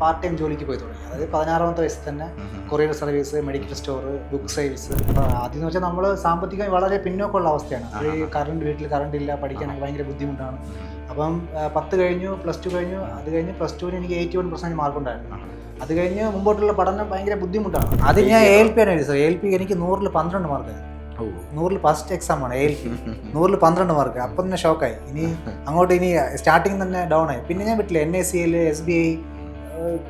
Part time ജോലിക്ക് പോയി തുടങ്ങി. അതായത് 16ാമത്തെ വയസ്സിൽ തന്നെ courier service, medical store, book sales. അപ്പോൾ ആദ്യം എന്ന് വെച്ചാൽ നമ്മൾ സാമ്പത്തികമായി വളരെ പിന്നോക്കമുള്ള അവസ്ഥയാണ്. ഈ വീട്ടിൽ കറണ്ട് ഇല്ല, പഠിക്കാനൊക്കെ ഭയങ്കര ബുദ്ധിമുട്ടാണ്. അപ്പം 10 കഴിഞ്ഞു, +2 കഴിഞ്ഞു. അത് കഴിഞ്ഞ് +2 എനിക്ക് 81% മാർക്കുണ്ടായിരുന്നു. അത് കഴിഞ്ഞ് മുമ്പോട്ടുള്ള പഠനം ഭയങ്കര ബുദ്ധിമുട്ടാണ്. അത് ഞാൻ ALP ആണ് എഴുതി. ALP എനിക്ക് 100ൽ 12 മാർക്കായിരുന്നു. 100ൽ ഫസ്റ്റ് എക്സാമാണ് ALP. 100ൽ 12 മാർക്ക്. അപ്പം തന്നെ ഷോക്കായി. ഇനി സ്റ്റാർട്ടിങ് തന്നെ ഡൗൺ ആയി. പിന്നെ ഞാൻ വിട്ടില്ല. NACL, SBI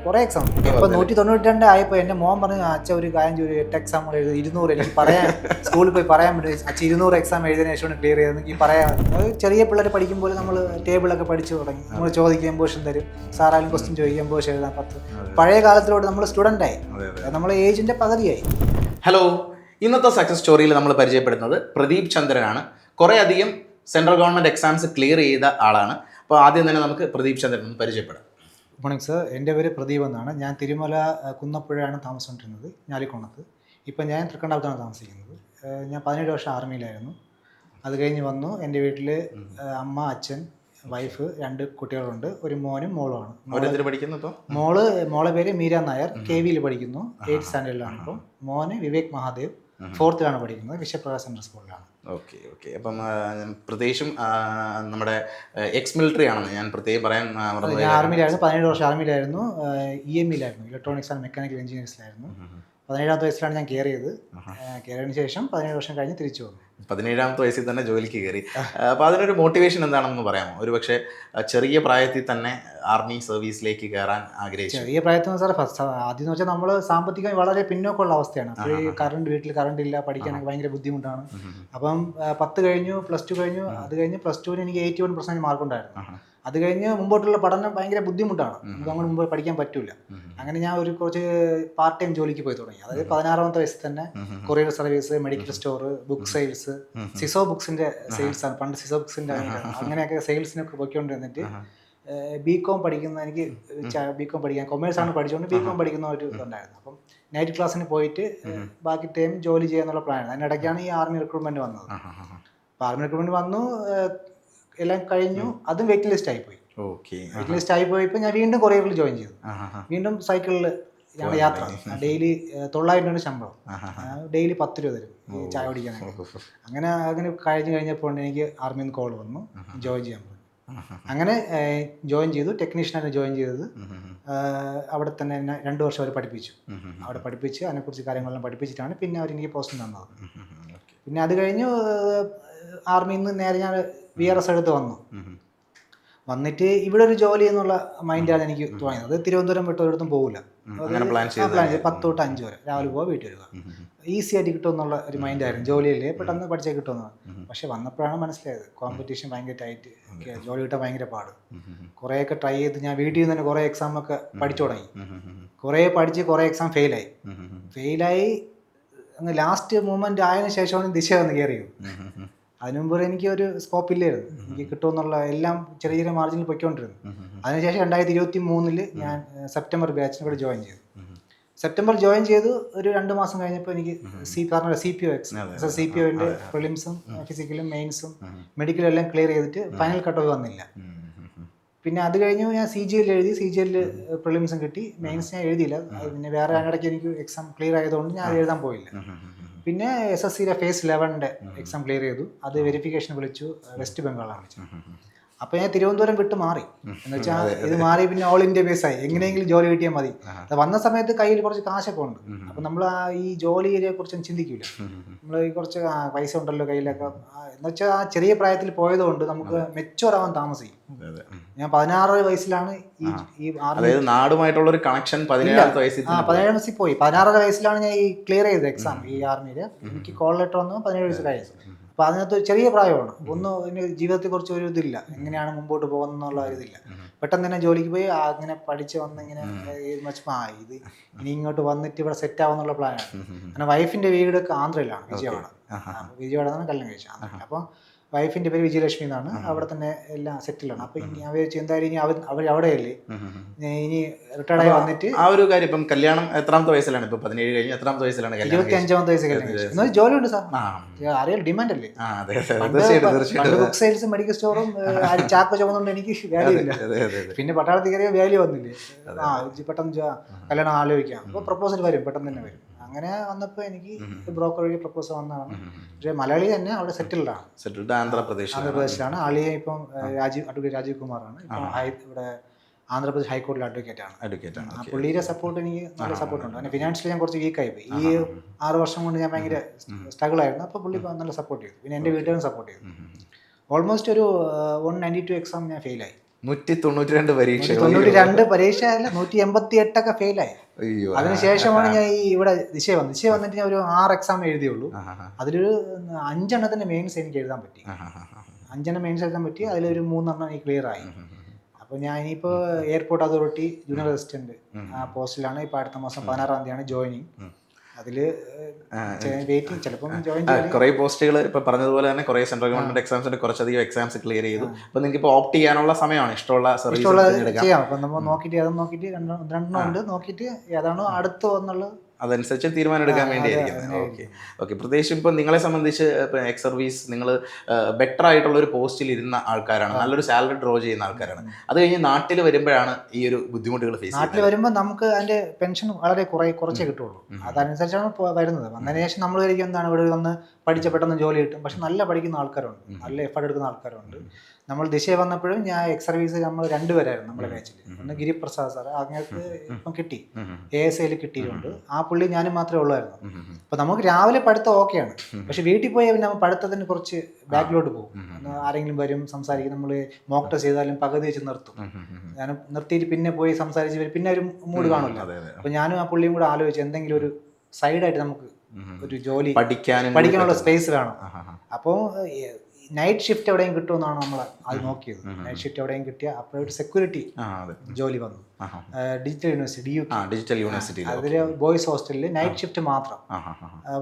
കുറേ എക്സാം. ഇപ്പം 192 ആയപ്പോൾ എൻ്റെ മോൻ പറഞ്ഞു, അച്ഛൻ ഒരു കാര്യം ചെയ്തു, 8 എക്സാം കൂടെ എഴുതി 200 എനിക്ക് പറയാൻ സ്കൂളിൽ പോയി പറയാൻ പറ്റും, അച്ഛൻ 200 എക്സാം എഴുതിയതിനു ശേഷമാണ് ക്ലിയർ ചെയ്തെന്ന് ഈ പറയാം. ചെറിയ പിള്ളേർ പഠിക്കുമ്പോൾ നമ്മൾ ടേബിളൊക്കെ പഠിച്ചു തുടങ്ങി. നമ്മൾ ചോദിക്കുക എംബോഷൻ തരും, സാറായാലും ക്വസ്റ്റ്യൻ ചോദിക്കുക, എംബോഷൻ എഴുതാൻ 10. പഴയ കാലത്തിലോട്ട് നമ്മൾ സ്റ്റുഡൻ്റായി, നമ്മൾ ഏജിൻ്റെ പകുതിയായി. ഹലോ, ഇന്നത്തെ സക്സസ് സ്റ്റോറിയിൽ നമ്മൾ പരിചയപ്പെടുന്നത് പ്രദീപ് ചന്ദ്രനാണ്. കുറേയധികം സെൻട്രൽ ഗവൺമെൻറ് എക്സാംസ് ക്ലിയർ ചെയ്ത ആളാണ്. അപ്പോൾ ആദ്യം തന്നെ നമുക്ക് പ്രദീപ് ചന്ദ്രൻ പരിചയപ്പെടാം. Good morning sir. എൻ്റെ പേര് പ്രദീപ് എന്നാണ്. ഞാൻ തിരുമല കുന്നപ്പുഴയാണ് താമസിച്ചുകൊണ്ടിരുന്നത്, ഞാലിക്കോണത്ത്. ഇപ്പം ഞാൻ തൃക്കണ്ടാപുരത്താണ് താമസിക്കുന്നത്. ഞാൻ 17 വർഷം ആർമിയിലായിരുന്നു. അത് കഴിഞ്ഞ് വന്നു. എൻ്റെ വീട്ടിൽ അമ്മ, അച്ഛൻ, വൈഫ്, 2 കുട്ടികളുണ്ട്. ഒരു മോനും മോളുമാണ്. മോളെ പേര് മീര നായർ, KVയിൽ പഠിക്കുന്നു, 8th സ്റ്റാൻഡേർഡിലാണ്. ഇപ്പം മോന് വിവേക് മഹാദേവ് 4th പഠിക്കുന്നത്, വിശ്വപ്രകാശ് സെൻട്രൽ സ്കൂളിലാണ്. ഓക്കെ. അപ്പം പ്രത്യേകിച്ചും നമ്മുടെ എക്സ് മിലിറ്ററി ആണെന്ന് ഞാൻ പ്രത്യേകം പറയാൻ. ഞാൻ ആർമിയിലായിരുന്നു, 17 വർഷം ആർമിയിലായിരുന്നു. EMയിലായിരുന്നു, ഇലക്ട്രോണിക്സ് ആൻഡ് മെക്കാനിക്കൽ എഞ്ചിനീയേഴ്സിലായിരുന്നു. 17ാമത്തെ വയസ്സിലാണ് ഞാൻ കയറിയത്. കയറിയതിന് ശേഷം 17 വർഷം കഴിഞ്ഞ് തിരിച്ചു വന്നു. 17ാമത്തെ വയസ്സിൽ തന്നെ ജോലിക്ക് കയറി. അപ്പോൾ അതിനൊരു മോട്ടിവേഷൻ എന്താണെന്ന് പറയാമോ? ഒരു പക്ഷേ ചെറിയ പ്രായത്തിൽ തന്നെ ആർമി സർവീസിലേക്ക് കയറാൻ ആഗ്രഹിച്ചു. ചെറിയ പ്രായത്തിൽ സാർ ആദ്യം എന്ന് വെച്ചാൽ നമ്മൾ സാമ്പത്തികമായി വളരെ പിന്നോക്കമുള്ള അവസ്ഥയാണ്. അപ്പോൾ ഈ വീട്ടിൽ കറണ്ട് ഇല്ല, പഠിക്കാനൊക്കെ ഭയങ്കര ബുദ്ധിമുട്ടാണ്. അപ്പം 10 കഴിഞ്ഞു, +2 കഴിഞ്ഞു. അത് കഴിഞ്ഞ് +2 എനിക്ക് 81% മാർക്കുണ്ടായിരുന്നു. അത് കഴിഞ്ഞ് മുമ്പോട്ടുള്ള പഠനം ഭയങ്കര ബുദ്ധിമുട്ടാണ്. നമുക്ക് അങ്ങോട്ട് മുമ്പ് പഠിക്കാൻ പറ്റില്ല. അങ്ങനെ ഞാൻ കുറച്ച് പാർട്ട് ടൈം ജോലിക്ക് പോയി തുടങ്ങി. അതായത് 16ാമത്തെ വയസ്സിൽ തന്നെ courier service, medical store, book sales, സിസോ ബുക്സിന്റെ സെയിൽസ് ആണ്. പണ്ട് സിസോ ബുക്സിന്റെ അങ്ങനെയൊക്കെ സെയിൽസിനൊക്കെ പോയിക്കൊണ്ടിരുന്നിട്ട് BCom പഠിക്കുന്ന, എനിക്ക് BCom പഠിക്കാൻ, കൊമേഴ്സാണ് പഠിച്ചുകൊണ്ട് BCom പഠിക്കുന്ന ഒരു ഇതുണ്ടായിരുന്നു. അപ്പം നൈറ്റ് ക്ലാസ്സിന് പോയിട്ട് ബാക്കി ടൈം ജോലി ചെയ്യാന്നുള്ള പ്ലാനാണ്. അതിനിടയ്ക്കാണ് ഈ ആർമി റിക്രൂട്ട്മെന്റ് വന്നത്. അപ്പോൾ ആർമി റിക്രൂട്ട്മെന്റ് വന്നു, എല്ലാം കഴിഞ്ഞു. അതും വെയിറ്റ് ലിസ്റ്റ് ആയിപ്പോയി. വെയിറ്റ് ലിസ്റ്റ് ആയി പോയപ്പോൾ ഞാൻ വീണ്ടും കൊറിയറിൽ ജോയിൻ ചെയ്തു. വീണ്ടും സൈക്കിളിൽ ഞങ്ങളുടെ യാത്ര. ഡെയിലി 900 രൂപ ശമ്പളം, ഡെയിലി 10 രൂപ തരും ചായ കുടിക്കാനൊക്കെ. അങ്ങനെ കഴിഞ്ഞപ്പോൾ എനിക്ക് ആർമിയിൽ നിന്ന് കോൾ വന്നു, ജോയിൻ ചെയ്യാൻ പറഞ്ഞു. അങ്ങനെ ജോയിൻ ചെയ്തു. ടെക്നീഷ്യനാണ് ജോയിൻ ചെയ്തത്. അവിടെ തന്നെ എന്നെ 2 വർഷം അവർ പഠിപ്പിച്ചു. അവിടെ പഠിപ്പിച്ച് അതിനെക്കുറിച്ച് കാര്യങ്ങളെല്ലാം പഠിപ്പിച്ചിട്ടാണ് പിന്നെ അവരെനിക്ക് പോസ്റ്റ് തന്നത്. പിന്നെ അത് കഴിഞ്ഞ് ആർമിയിൽ നിന്ന് നേരെ ഞാൻ VRS എടുത്ത് വന്നിട്ട് ഇവിടെ ഒരു ജോലി എന്നുള്ള മൈൻഡാണ് എനിക്ക് തോന്നിയത്. അത് തിരുവനന്തപുരം വിട്ട് ഒരിടത്തും പോകില്ല. പ്ലാൻ ചെയ്ത് 10 തൊട്ട് 5 വരെ രാവിലെ പോവുക, വീട്ടിൽ വരിക. ഈസി ആയിട്ട് കിട്ടുമെന്നുള്ള ഒരു മൈൻഡായിരുന്നു. ജോലിയല്ലേ, പെട്ടെന്ന് പഠിച്ചാൽ കിട്ടുമെന്ന്. പക്ഷെ വന്നപ്പോഴാണ് മനസ്സിലായത് കോമ്പറ്റീഷൻ ഭയങ്കര ടൈറ്റ്, ജോലി കിട്ടാൻ ഭയങ്കര പാട്. കുറേയൊക്കെ ട്രൈ ചെയ്ത് ഞാൻ വീട്ടിൽ നിന്ന് തന്നെ കുറേ എക്സാമൊക്കെ പഠിച്ചു തുടങ്ങി. കുറേ പഠിച്ച് കുറേ എക്സാം ഫെയിലായി അങ്ങ് ലാസ്റ്റ് മൂമെന്റ് ആയതിനു ശേഷമാണ് ദിശ വന്ന് കയറിയത്. അതിനു മുമ്പ് എനിക്ക് ഒരു സ്കോപ്പ് ഇല്ലായിരുന്നു. എനിക്ക് കിട്ടുമെന്നുള്ള എല്ലാം ചെറിയ ചെറിയ മാർജിനിൽ പൊയ്ക്കൊണ്ടിരുന്നു. അതിനുശേഷം 2023 ഞാൻ സെപ്റ്റംബർ ബാച്ചിന് ഇവിടെ ജോയിൻ ചെയ്തു. സെപ്റ്റംബർ ജോയിൻ ചെയ്തു. ഒരു 2 മാസം കഴിഞ്ഞപ്പോൾ എനിക്ക് CPOന്റെ പ്രിലിംസും ഫിസിക്കലും മെയിൻസും മെഡിക്കലും എല്ലാം ക്ലിയർ ചെയ്തിട്ട് ഫൈനൽ കട്ട് ഓഫ് വന്നില്ല. പിന്നെ അത് കഴിഞ്ഞ് ഞാൻ CGL എഴുതി. CGL പ്രിലിംസും കിട്ടി, മെയിൻസ് ഞാൻ എഴുതിയില്ല. പിന്നെ വേറെ അതിനിടയ്ക്ക് എനിക്ക് എക്സാം ക്ലിയർ ആയതുകൊണ്ട് ഞാൻ എഴുതാൻ പോയില്ല. പിന്നെ SSCയുടെ phase 11 എക്സാം ക്ലിയർ ചെയ്തു. അത് വെരിഫിക്കേഷൻ വിളിച്ചു, വെസ്റ്റ് ബംഗാളാണ് വിളിച്ചത്. അപ്പോൾ ഞാൻ തിരുവനന്തപുരം വിട്ട് മാറി. എന്ന് വെച്ചാൽ ഇത് മാറി പിന്നെ ഓൾ ഇന്ത്യ ബേസായി, എങ്ങനെയെങ്കിലും ജോലി കിട്ടിയാൽ മതി. വന്ന സമയത്ത് കയ്യിൽ കുറച്ച് കാശൊക്കെ ഉണ്ട്. അപ്പം നമ്മൾ ഈ ജോലിയെ കുറിച്ചൊന്നും ചിന്തിക്കില്ല. നമ്മൾ ഈ കുറച്ച് പൈസ ഉണ്ടല്ലോ കയ്യിലൊക്കെ, എന്ന് വെച്ചാൽ ആ ചെറിയ പ്രായത്തിൽ പോയതുകൊണ്ട് നമുക്ക് മെച്ചുവർ ആവാൻ താമസിക്കും. ഞാൻ 16 വയസ്സിലാണ് ഈ നാടുമായിട്ടുള്ള ഒരു കണക്ഷൻ 17 വയസ്സിൽ പോയി. 16 വയസ്സിലാണ് ഞാൻ ഈ ക്ലിയർ ചെയ്തത് എക്സാം. ഈ ആർമിയിൽ എനിക്ക് കോൾ ലെറ്റർ വന്നു 17 വയസ്സിലായി. അപ്പോൾ അതിനകത്ത് ചെറിയ പ്രായമാണ്. ഒന്നും ജീവിതത്തെ കുറിച്ച് ഒരു ഇതില്ല, എങ്ങനെയാണ് മുമ്പോട്ട് പോകുന്നുള്ള ഒരു ഇതില്ല. പെട്ടെന്ന് തന്നെ ജോലിക്ക് പോയി അങ്ങനെ പഠിച്ച് വന്ന് ഇങ്ങനെ ഇത് ഇനി ഇങ്ങോട്ട് വന്നിട്ട് ഇവിടെ സെറ്റ് ആവുന്നുള്ള പ്ലാനാണ്. അങ്ങനെ വൈഫിൻ്റെ വീടൊക്കെ ആന്ധ്രയിലാണ്, വിജയവാഡ. വിജയവാഡ കല്യാണം കഴിച്ചത്. അപ്പോൾ വൈഫിൻ്റെ പേര് വിജയലക്ഷ്മി എന്നാണ്. അവിടെ തന്നെ എല്ലാം സെറ്റിലാണ്. അപ്പോൾ ഇനി അവർ എന്തായാലും ഇനി അവർ അവിടെയല്ലേ, ഇനി റിട്ടയർഡായി വന്നിട്ട് ആ ഒരു കാര്യം ഇപ്പം കല്യാണം എത്രാമത്തെ വയസ്സിലാണ്? ഇപ്പം 17 കഴിഞ്ഞ് എത്രാമത്തെ വയസ്സിലാണ് കല്യാണം? 25ാമത്തെ വയസ്സ് കല്യാണം. ജോലി ഉണ്ട് സാർ, അറിയാം, ഡിമാൻഡ് അല്ലേ. പണ്ട് ബുക്ക് സെയിൽസും മെഡിക്കൽ സ്റ്റോറും ചാക്ക് ചുമന്നുകൊണ്ട് എനിക്ക് വാല്യൂ ഇല്ല. പിന്നെ പട്ടാളത്തിൽ കയറിയ വാല്യൂ വന്നില്ലേ, പെട്ടെന്ന് കല്യാണം ആലോചിക്കാം. അപ്പോൾ പ്രപ്പോസൽ വരും, പെട്ടെന്ന് തന്നെ വരും. അങ്ങനെ വന്നപ്പോൾ എനിക്ക് ബ്രോക്കർ വഴി പ്രപ്പോസൽ വന്നതാണ്. പക്ഷേ മലയാളി തന്നെ അവിടെ സെറ്റിൽഡ് ആന്ധ്രാപ്രദേശിലാണ്. ആളിയെ ഇപ്പം അഡ്വക്കേറ്റ് രാജീവ് കുമാറാണ്. ഇപ്പം ഇവിടെ ആന്ധ്രാപ്രദേശ് ഹൈക്കോടതിയിൽ അഡ്വക്കേറ്റാണ്. പുള്ളിയുടെ സപ്പോർട്ട് എനിക്ക് നല്ല സപ്പോർട്ടുണ്ട്. പിന്നെ ഫിനാൻഷ്യലി ഞാൻ കുറച്ച് വീക്കായി പോയി. ഈ 6 വർഷം കൊണ്ട് ഞാൻ ഭയങ്കര സ്ട്രഗിൾ ആയിരുന്നു. അപ്പോൾ പുള്ളി നല്ല സപ്പോർട്ട് ചെയ്തു. പിന്നെ എൻ്റെ വീട്ടുകാരും സപ്പോർട്ട് ചെയ്തു. ഓൾമോസ്റ്റ് ഒരു 192 എക്സാം ഞാൻ ഫെയിലായി. 192 പരീക്ഷ, 92 പരീക്ഷ അല്ല, 188 ഫെയിലായി. അതിനുശേഷമാണ് ഞാൻ ഈ ഇവിടെ ദിശ വന്നിട്ട് ഞാൻ ഒരു 6 എക്സാം എഴുതിയുള്ളൂ. അതിലൊരു 5 എണ്ണത്തിന്റെ മെയിൻസ് എനിക്ക് എഴുതാൻ പറ്റി. 5 എണ്ണം മെയിൻസ് എഴുതാൻ പറ്റി. അതിലൊരു 3 എണ്ണം എനിക്ക് ക്ലിയർ ആയി. അപ്പോൾ ഞാൻ ഇനിയിപ്പോൾ എയർപോർട്ട് അതോറിറ്റി ജൂനിയർ അസിസ്റ്റന്റ് ആ പോസ്റ്റിലാണ്. ഇപ്പോൾ അടുത്ത മാസം 16-ാം തീയതിയാണ് ജോയിനിങ്. അതിൽ വെയിറ്റിംഗ്, ചിലപ്പം ജോയിൻ ചെയ്യാൻ കുറേ പോസ്റ്റുകൾ ഇപ്പോൾ പറഞ്ഞതുപോലെ തന്നെ കുറേ സെൻട്രൽ ഗവൺമെന്റ് എക്സാംസിന്റെ കുറച്ചധികം എക്സാംസ് ക്ലിയർ ചെയ്തു. അപ്പോൾ നിങ്ങൾക്ക് ഇപ്പോൾ ഓപ്റ്റ് ചെയ്യാനുള്ള സമയമാണ്. ഇഷ്ടമുള്ള സർവീസ് ചെയ്യാം. അപ്പം നമ്മൾ നോക്കിയിട്ട് അതും നോക്കിയിട്ട് രണ്ടെണ്ണം ഉണ്ട്, നോക്കിയിട്ട് ഏതാണോ അടുത്ത് വന്നുള്ളത് അതനുസരിച്ച് തീരുമാനം എടുക്കാൻ വേണ്ടിയായിരിക്കും. ഓക്കെ. പ്രത്യേകിച്ചും ഇപ്പം നിങ്ങളെ സംബന്ധിച്ച് ഇപ്പം എക്സ് സർവീസ് നിങ്ങൾ ബെറ്റർ ആയിട്ടുള്ള ഒരു പോസ്റ്റിൽ ഇരുന്ന ആൾക്കാരാണ്, നല്ലൊരു സാലറി ഡ്രോ ചെയ്യുന്ന ആൾക്കാരാണ്. അത് കഴിഞ്ഞ് നാട്ടിൽ വരുമ്പോഴാണ് ഈ ഒരു ബുദ്ധിമുട്ടുകൾ ഫേസ് ചെയ്യുന്നത്. നാട്ടിൽ വരുമ്പോൾ നമുക്ക് അതിൻ്റെ പെൻഷൻ വളരെ കുറച്ചേ കിട്ടുള്ളൂ. അതനുസരിച്ചാണ് വരുന്നത്. വന്നതിന് ശേഷം നമ്മൾ വിചാരിക്കും എന്താണ് ഇവിടെ വന്ന് പഠിച്ച പെട്ടെന്ന് ജോലി കിട്ടും. പക്ഷെ നല്ല പഠിക്കുന്ന ആൾക്കാരുണ്ട്, നല്ല എഫർട്ട് എടുക്കുന്ന ആൾക്കാരുണ്ട്. നമ്മൾ ദിശ വന്നപ്പോഴും ഞാൻ എക്സ് സർവീസ് നമ്മൾ 2 പേരായിരുന്നു നമ്മുടെ ബാച്ചിൽ. ഒന്ന് ഗിരിപ്രസാദ് സാർ, അങ്ങനത്തെ ഇപ്പം കിട്ടി, ASIയിൽ കിട്ടിയിട്ടുണ്ട്. ആ പുള്ളി ഞാനും മാത്രമേ ഉള്ളായിരുന്നു. അപ്പോൾ നമുക്ക് രാവിലെ പഠിത്തം ഓക്കെയാണ്, പക്ഷെ വീട്ടിൽ പോയാൽ പിന്നെ നമ്മൾ പഠിത്തത്തിന് കുറച്ച് ബാക്കിലോട്ട് പോകും. ആരെങ്കിലും വരും സംസാരിക്കും, നമ്മൾ മോക്ക് ടെസ്റ്റ് ചെയ്താലും പകുതി വെച്ച് നിർത്തും. ഞാൻ നിർത്തിയിട്ട് പിന്നെ പോയി സംസാരിച്ച് വരും, പിന്നെ ഒരു മൂഡ് കാണില്ല. അപ്പോൾ ഞാനും ആ പുള്ളിയും കൂടെ ആലോചിച്ച് എന്തെങ്കിലും ഒരു സൈഡായിട്ട് നമുക്ക് ഒരു ജോലി പഠിക്കാനുള്ള സ്പേസ് വേണം. അപ്പോൾ നൈറ്റ് ഷിഫ്റ്റ് എവിടെയും കിട്ടുമെന്നാണ് നമ്മൾ അത് നോക്കിയത്. നൈറ്റ് ഷിഫ്റ്റ് എവിടെയും കിട്ടിയ അപ്പോൾ ഒരു സെക്യൂരിറ്റി ജോലി വന്നു. ഡിജിറ്റൽ യൂണിവേഴ്സിറ്റി അതിൽ ബോയ്സ് ഹോസ്റ്റലിൽ നൈറ്റ് ഷിഫ്റ്റ് മാത്രം,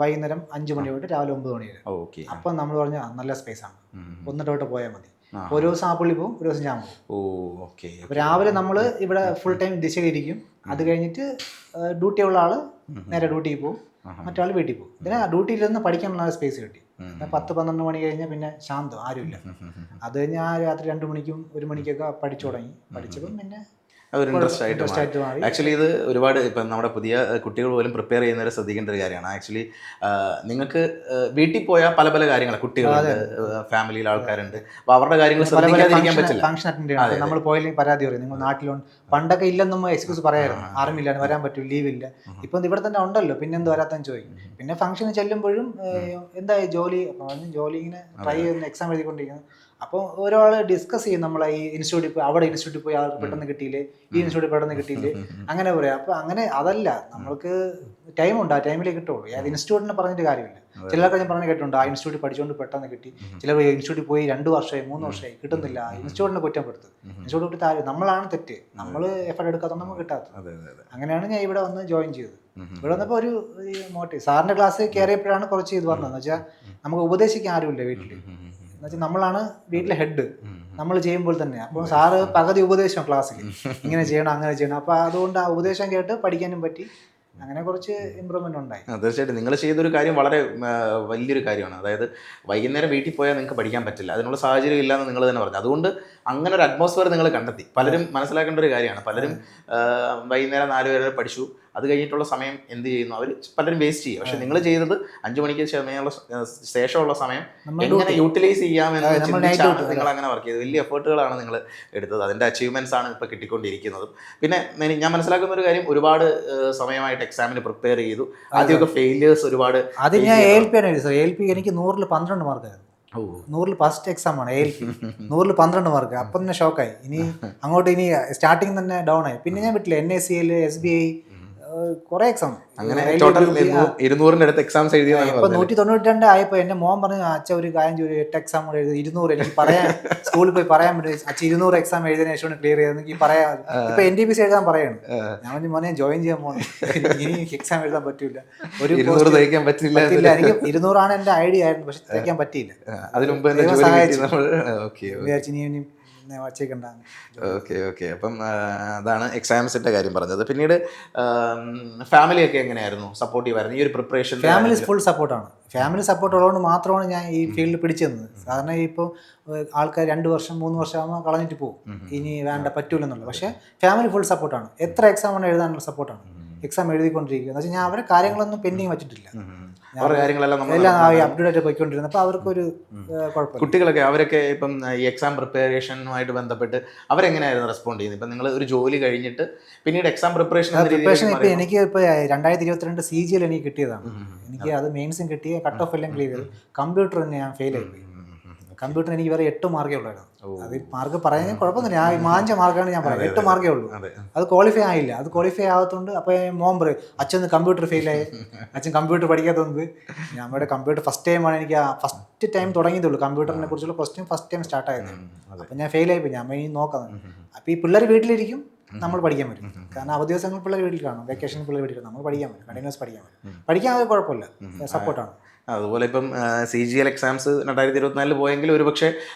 വൈകുന്നേരം 5 മണി തൊട്ട് രാവിലെ 9 മണി വരെ. അപ്പം നമ്മൾ പറഞ്ഞ നല്ല സ്പേസാണ്, ഒന്നിട്ടോട്ട് പോയാൽ മതി. ഒരു ദിവസം ആ പുള്ളി പോകും, ഒരു ദിവസം ഞാൻ പോകും. അപ്പോൾ രാവിലെ നമ്മൾ ഇവിടെ ഫുൾ ടൈം ദിശയിരിക്കും. അത് കഴിഞ്ഞിട്ട് ഡ്യൂട്ടി ഉള്ള ആള് നേരെ ഡ്യൂട്ടിക്ക് പോകും, മറ്റാൾ വീട്ടിൽ പോകും. പിന്നെ ഡ്യൂട്ടിയിൽ നിന്ന് പഠിക്കാനുള്ള സ്പേസ് കിട്ടി. 10-12 മണി കഴിഞ്ഞാൽ പിന്നെ ശാന്തം, ആരുമില്ല. അത് കഴിഞ്ഞ് ആ രാത്രി 2 മണിക്കും 1 മണിക്കൊക്കെ പഠിച്ചു തുടങ്ങി. പഠിച്ചപ്പം പിന്നെ ഒരു ഇൻട്രസ്റ്റ് ആയിട്ട് മാറി. ആക്ച്വലി ഇത് ഒരുപാട് ഇപ്പം നമ്മുടെ പുതിയ കുട്ടികൾ പോലും പ്രിപ്പയർ ചെയ്യുന്നവരെ ശ്രദ്ധിക്കേണ്ട ഒരു കാര്യമാണ്. ആക്ച്വലി നിങ്ങൾക്ക് വീട്ടിൽ പോയാൽ പല പല കാര്യങ്ങൾ, കുട്ടികളുണ്ട്, ഫാമിലിയിൽ ആൾക്കാരുണ്ട്, അപ്പോൾ അവരുടെ കാര്യങ്ങൾ ശ്രദ്ധിക്കാതിരിക്കാൻ പറ്റില്ല. ഫംഗ്ഷൻ അറ്റൻഡ് ചെയ്യണം. നമ്മൾ പോയില്ലെങ്കിൽ പരാതി പറയും, നിങ്ങൾ നാട്ടിലുണ്ട്. പണ്ടൊക്കെ ഇല്ലെന്നും എക്സ്ക്യൂസ് പറയായിരുന്നു, ആർമിയിലാണ് വരാൻ പറ്റും, ലീവില്ല. ഇപ്പം ഇവിടെ തന്നെ ഉണ്ടല്ലോ, പിന്നെ എന്ത് വരാത്തെന്ന് ചോദിക്കും. പിന്നെ ഫംഗ്ഷന് ചെല്ലുമ്പോഴും എന്തായി ജോലി, ജോലി ഇങ്ങനെ ട്രൈ ചെയ്യുന്ന എക്സാം എഴുതിക്കൊണ്ടിരിക്കുന്നത്. അപ്പോൾ ഒരാൾ ഡിസ്കസ് ചെയ്യും, നമ്മളെ ഈ ഇൻസ്റ്റിറ്റ്യൂട്ടിൽ പോയി, അവിടെ ഇൻസ്റ്റിറ്റ്യൂട്ടിൽ പോയി ആൾക്ക് പെട്ടെന്ന് കിട്ടിയില്ലേ, ഈ ഇൻസ്റ്റിറ്റ്യൂട്ടിൽ പെട്ടെന്ന് കിട്ടിയില്ലേ, അങ്ങനെ പറയാം. അപ്പോൾ അങ്ങനെ അതല്ല, നമ്മൾക്ക് ടൈമുണ്ട്, ആ ടൈമിലേ കിട്ടുള്ളൂ. അത് ഇൻസ്റ്റിറ്റ്യൂട്ടിനെ പറഞ്ഞിട്ട് കാര്യമില്ല. ചിലർക്ക് ഞാൻ പറഞ്ഞു കേട്ടിട്ടുണ്ട്, ആ ഇൻസ്റ്റിറ്റ്യൂട്ടിൽ പഠിച്ചുകൊണ്ട് പെട്ടെന്ന് കിട്ടി. ചിലർ ഇൻസ്റ്റിറ്റ്യൂട്ടിൽ പോയി 2 വർഷമായി 3 വർഷമായി കിട്ടുന്നില്ല. ഇൻസ്റ്റിറ്റ്യൂട്ടിനെ കുറ്റപ്പെടുത്തും. ഇൻസ്റ്റിറ്റ്യൂട്ടിൽ താഴെ നമ്മളാണ് തെറ്റ്, നമ്മൾ എഫർട്ട് എടുക്കാത്ത നമുക്ക് കിട്ടാത്തത്. അങ്ങനെയാണ് ഞാൻ ഇവിടെ വന്ന് ജോയിൻ ചെയ്തത്. ഇവിടെ വന്നപ്പോൾ ഒരു മോട്ടീവ്, സാറിൻ്റെ ക്ലാസ് കയറിയപ്പോഴാണ് കുറച്ച് ഇത് വന്നതെന്ന് വെച്ചാൽ നമുക്ക് ഉപദേശിക്കാൻ ആരുമില്ല വീട്ടിൽ. എന്നുവെച്ചാൽ നമ്മളാണ് വീട്ടിലെ ഹെഡ്, നമ്മൾ ചെയ്യുമ്പോൾ തന്നെ. അപ്പോൾ സാറ് പകുതി ഉപദേശം ക്ലാസ്സിൽ, ഇങ്ങനെ ചെയ്യണം അങ്ങനെ ചെയ്യണം. അപ്പോൾ അതുകൊണ്ട് ആ ഉപദേശം കേട്ട് പഠിക്കാനും പറ്റി. അങ്ങനെ കുറച്ച് ഇമ്പ്രൂവ്മെന്റ് ഉണ്ടായി. തീർച്ചയായിട്ടും നിങ്ങൾ ചെയ്തൊരു കാര്യം വളരെ വലിയൊരു കാര്യമാണ്. അതായത് വൈകുന്നേരം വീട്ടിൽ പോയാൽ നിങ്ങൾക്ക് പഠിക്കാൻ പറ്റില്ല, അതിനുള്ള സാഹചര്യം ഇല്ലയെന്ന് നിങ്ങൾ തന്നെ പറഞ്ഞു. അതുകൊണ്ട് അങ്ങനെ ഒരു അറ്റ്മോസ്ഫിയർ നിങ്ങൾ കണ്ടെത്തി. പലരും മനസ്സിലാക്കേണ്ട ഒരു കാര്യമാണ്. പലരും വൈകുന്നേരം 4 വരെ പഠിച്ചു, അത് കഴിഞ്ഞിട്ടുള്ള സമയം എന്ത് ചെയ്യുന്നു, അവർ പലരും വേസ്റ്റ് ചെയ്യും. പക്ഷെ നിങ്ങൾ ചെയ്തത് 5 മണിക്ക് ശേഷമുള്ള സമയം എങ്ങനെ യൂട്ടിലൈസ് ചെയ്യാമെന്ന് ചിന്തിച്ചാണ് നിങ്ങൾ അങ്ങനെ വർക്ക് ചെയ്തത്. വലിയ എഫേർട്ടുകളാണ് നിങ്ങൾ എടുത്തത്. അതിൻ്റെ അച്ചീവ്മെന്റ്സ് ആണ് ഇപ്പോൾ കിട്ടിക്കൊണ്ടിരിക്കുന്നതും. പിന്നെ ഞാൻ മനസ്സിലാക്കുന്ന ഒരു കാര്യം, ഒരുപാട് സമയമായിട്ട് എക്സാമിന് പ്രിപ്പയർ ചെയ്തു. ആദ്യമൊക്കെ ഫെയിലിയേഴ്സ് ഒരുപാട്. അത് ഞാൻ ALP ആണ് എഴുതി. ALP എനിക്ക് 100-ൽ 12 മാർക്കായിരുന്നു. 100-ൽ ഫസ്റ്റ് എക്സാം ആണ് ALP. 100-ൽ 12 മാർക്ക്. അപ്പം തന്നെ ഷോക്കായി. ഇനി അങ്ങോട്ട് ഇനി സ്റ്റാർട്ടിങ് തന്നെ ഡൗൺ ആയി. പിന്നെ ഞാൻ വിട്ടില്ല. NACL, SBI കുറേ എക്സാം അങ്ങനെ ടോട്ടൽ 200-ന്റെ അടുത്ത് എക്സാംസ് എഴുതിയതാണ് ഇപ്പൊ 192 ആയപ്പോ എന്റെ മോൻ പറഞ്ഞു അച്ഛ ഒരു കാര്യം ചെയ്തു 8 എക്സാം കൂടെ എഴുതി 200 എനിക്ക് പറയാൻ സ്കൂളിൽ പോയി പറയാൻ പറ്റും അച്ഛ 200 എക്സാം എഴുതിയതിനു ശേഷം ക്ലിയർ ചെയ്തെന്ന് എനിക്ക് പറയാം. ഇപ്പൊ NTPC എഴുതാൻ പറയാണ്. ഞാൻ പറഞ്ഞു മോനെ ജോയിൻ ചെയ്യാൻ പോകണം, ഇനി എക്സാം എഴുതാൻ പറ്റില്ല, ഒരു 200 തയ്ക്കാൻ പറ്റില്ല. എനിക്ക് 200 ആണ് എന്റെ ഐഡിയ ആയിരുന്നു, പക്ഷെ തയ്ക്കാൻ പറ്റിയില്ല. അതിനു മുമ്പ് വിചാരിച്ചു ഇനി വച്ചേക്കണ്ട. ഓക്കെ. അപ്പം അതാണ് എക്സാംസിന്റെ കാര്യം പറഞ്ഞത്. പിന്നീട് ഫാമിലിയൊക്കെ എങ്ങനെയായിരുന്നു, സപ്പോർട്ടീവ് ആയിരുന്നു ഈ ഒരു പ്രിപ്പറേഷൻ? ഫാമിലി ഫുൾ സപ്പോർട്ടാണ്. ഫാമിലി സപ്പോർട്ട് ഉള്ളതുകൊണ്ട് മാത്രമാണ് ഞാൻ ഈ ഫീൽഡിൽ പിടിച്ചത്. സാധാരണ ഇപ്പോൾ ആൾക്കാർ 2 വർഷം 3 വർഷം ആകുമ്പോൾ കളഞ്ഞിട്ട് പോകും, ഇനി വേണ്ട പറ്റൂലെന്നുള്ളത്. പക്ഷേ ഫാമിലി ഫുൾ സപ്പോർട്ടാണ്. എത്ര എക്സാം ആണ് എഴുതാനുള്ള സപ്പോർട്ടാണ്. എക്സാം എഴുതിക്കൊണ്ടിരിക്കുക എന്ന് വെച്ചാൽ ഞാൻ അവരുടെ കാര്യങ്ങളൊന്നും പെൻഡിങ് വെച്ചിട്ടില്ല, എല്ലാം അപ്ഡേറ്റ് പോയിക്കൊണ്ടിരുന്നത്. അപ്പോൾ അവർക്കൊരു കുഴപ്പമില്ല. കുട്ടികളൊക്കെ അവരൊക്കെ ഇപ്പം ഈ എക്സാം പ്രിപ്പറേഷനുമായിട്ട് ബന്ധപ്പെട്ട് അവരെങ്ങനെയായിരുന്നു റെസ്പോണ്ട് ചെയ്യുന്നത്? ഇപ്പം നിങ്ങൾ ഒരു ജോലി കഴിഞ്ഞിട്ട് പിന്നീട് എക്സാം പ്രിപ്പറേഷൻ ഇപ്പം എനിക്ക് ഇപ്പോൾ 2022 CGL എനിക്ക് കിട്ടിയതാണ്. എനിക്ക് അത് മെയിൻസും കിട്ടിയ കട്ട് ഓഫ് എല്ലാം ക്ലിയർ ചെയ്തു. കമ്പ്യൂട്ടർ തന്നെ ഞാൻ ഫെയിൽ ആയിപ്പോയി. കമ്പ്യൂട്ടർ എനിക്ക് വേറെ 8 മാർക്കേ ഉള്ളായിരുന്നു. അത് മാർക്ക് പറയാൻ കുഴപ്പമൊന്നുമില്ല, ഞാൻ മാഞ്ച മാർക്കാണ് ഞാൻ പറയുന്നത്. 8 മാർക്കേ ഉള്ളൂ. അത് ക്വാളിഫൈ ആയില്ല. അത് ക്വാളിഫൈ ആകത്തോണ്ട് അപ്പോൾ മോൻ പറയും അച്ഛൻ കമ്പ്യൂട്ടർ ഫെയിലായി, അച്ഛൻ കമ്പ്യൂട്ടർ പഠിക്കാത്തത്. നമ്മുടെ കമ്പ്യൂട്ടർ ഫസ്റ്റ് ടൈമാണ് എനിക്ക് ഫസ്റ്റ് ടൈം തുടങ്ങിയതുള്ളൂ. കമ്പ്യൂട്ടറിനെ കുറിച്ചുള്ള ക്വസ്റ്റ്യൻ ഫസ്റ്റ് ടൈം സ്റ്റാർട്ട് ആയത്. അപ്പം ഞാൻ ഫെയിലായിപ്പോയി. ഞാൻ ഇനി നോക്കാം. അപ്പോൾ ഈ പിള്ളേർ വീട്ടിലിരിക്കും, നമ്മൾ പഠിക്കാൻ പറ്റും. കാരണം അവധി ദിവസങ്ങൾ പിള്ളേർ വീട്ടിൽ കാണും, വെക്കേഷനിൽ പിള്ളേർ വീട്ടിൽ കാണും, നമ്മൾ പഠിക്കാൻ പറ്റും, കണ്ടിന്യൂസ് പഠിക്കാൻ പറ്റും. പഠിക്കാൻ കുഴപ്പമില്ല, സപ്പോർട്ടാണ്. അതുപോലെ ഇപ്പം CGL എക്സാംസ് 2024 പോയെങ്കിൽ ഒരുപക്ഷെ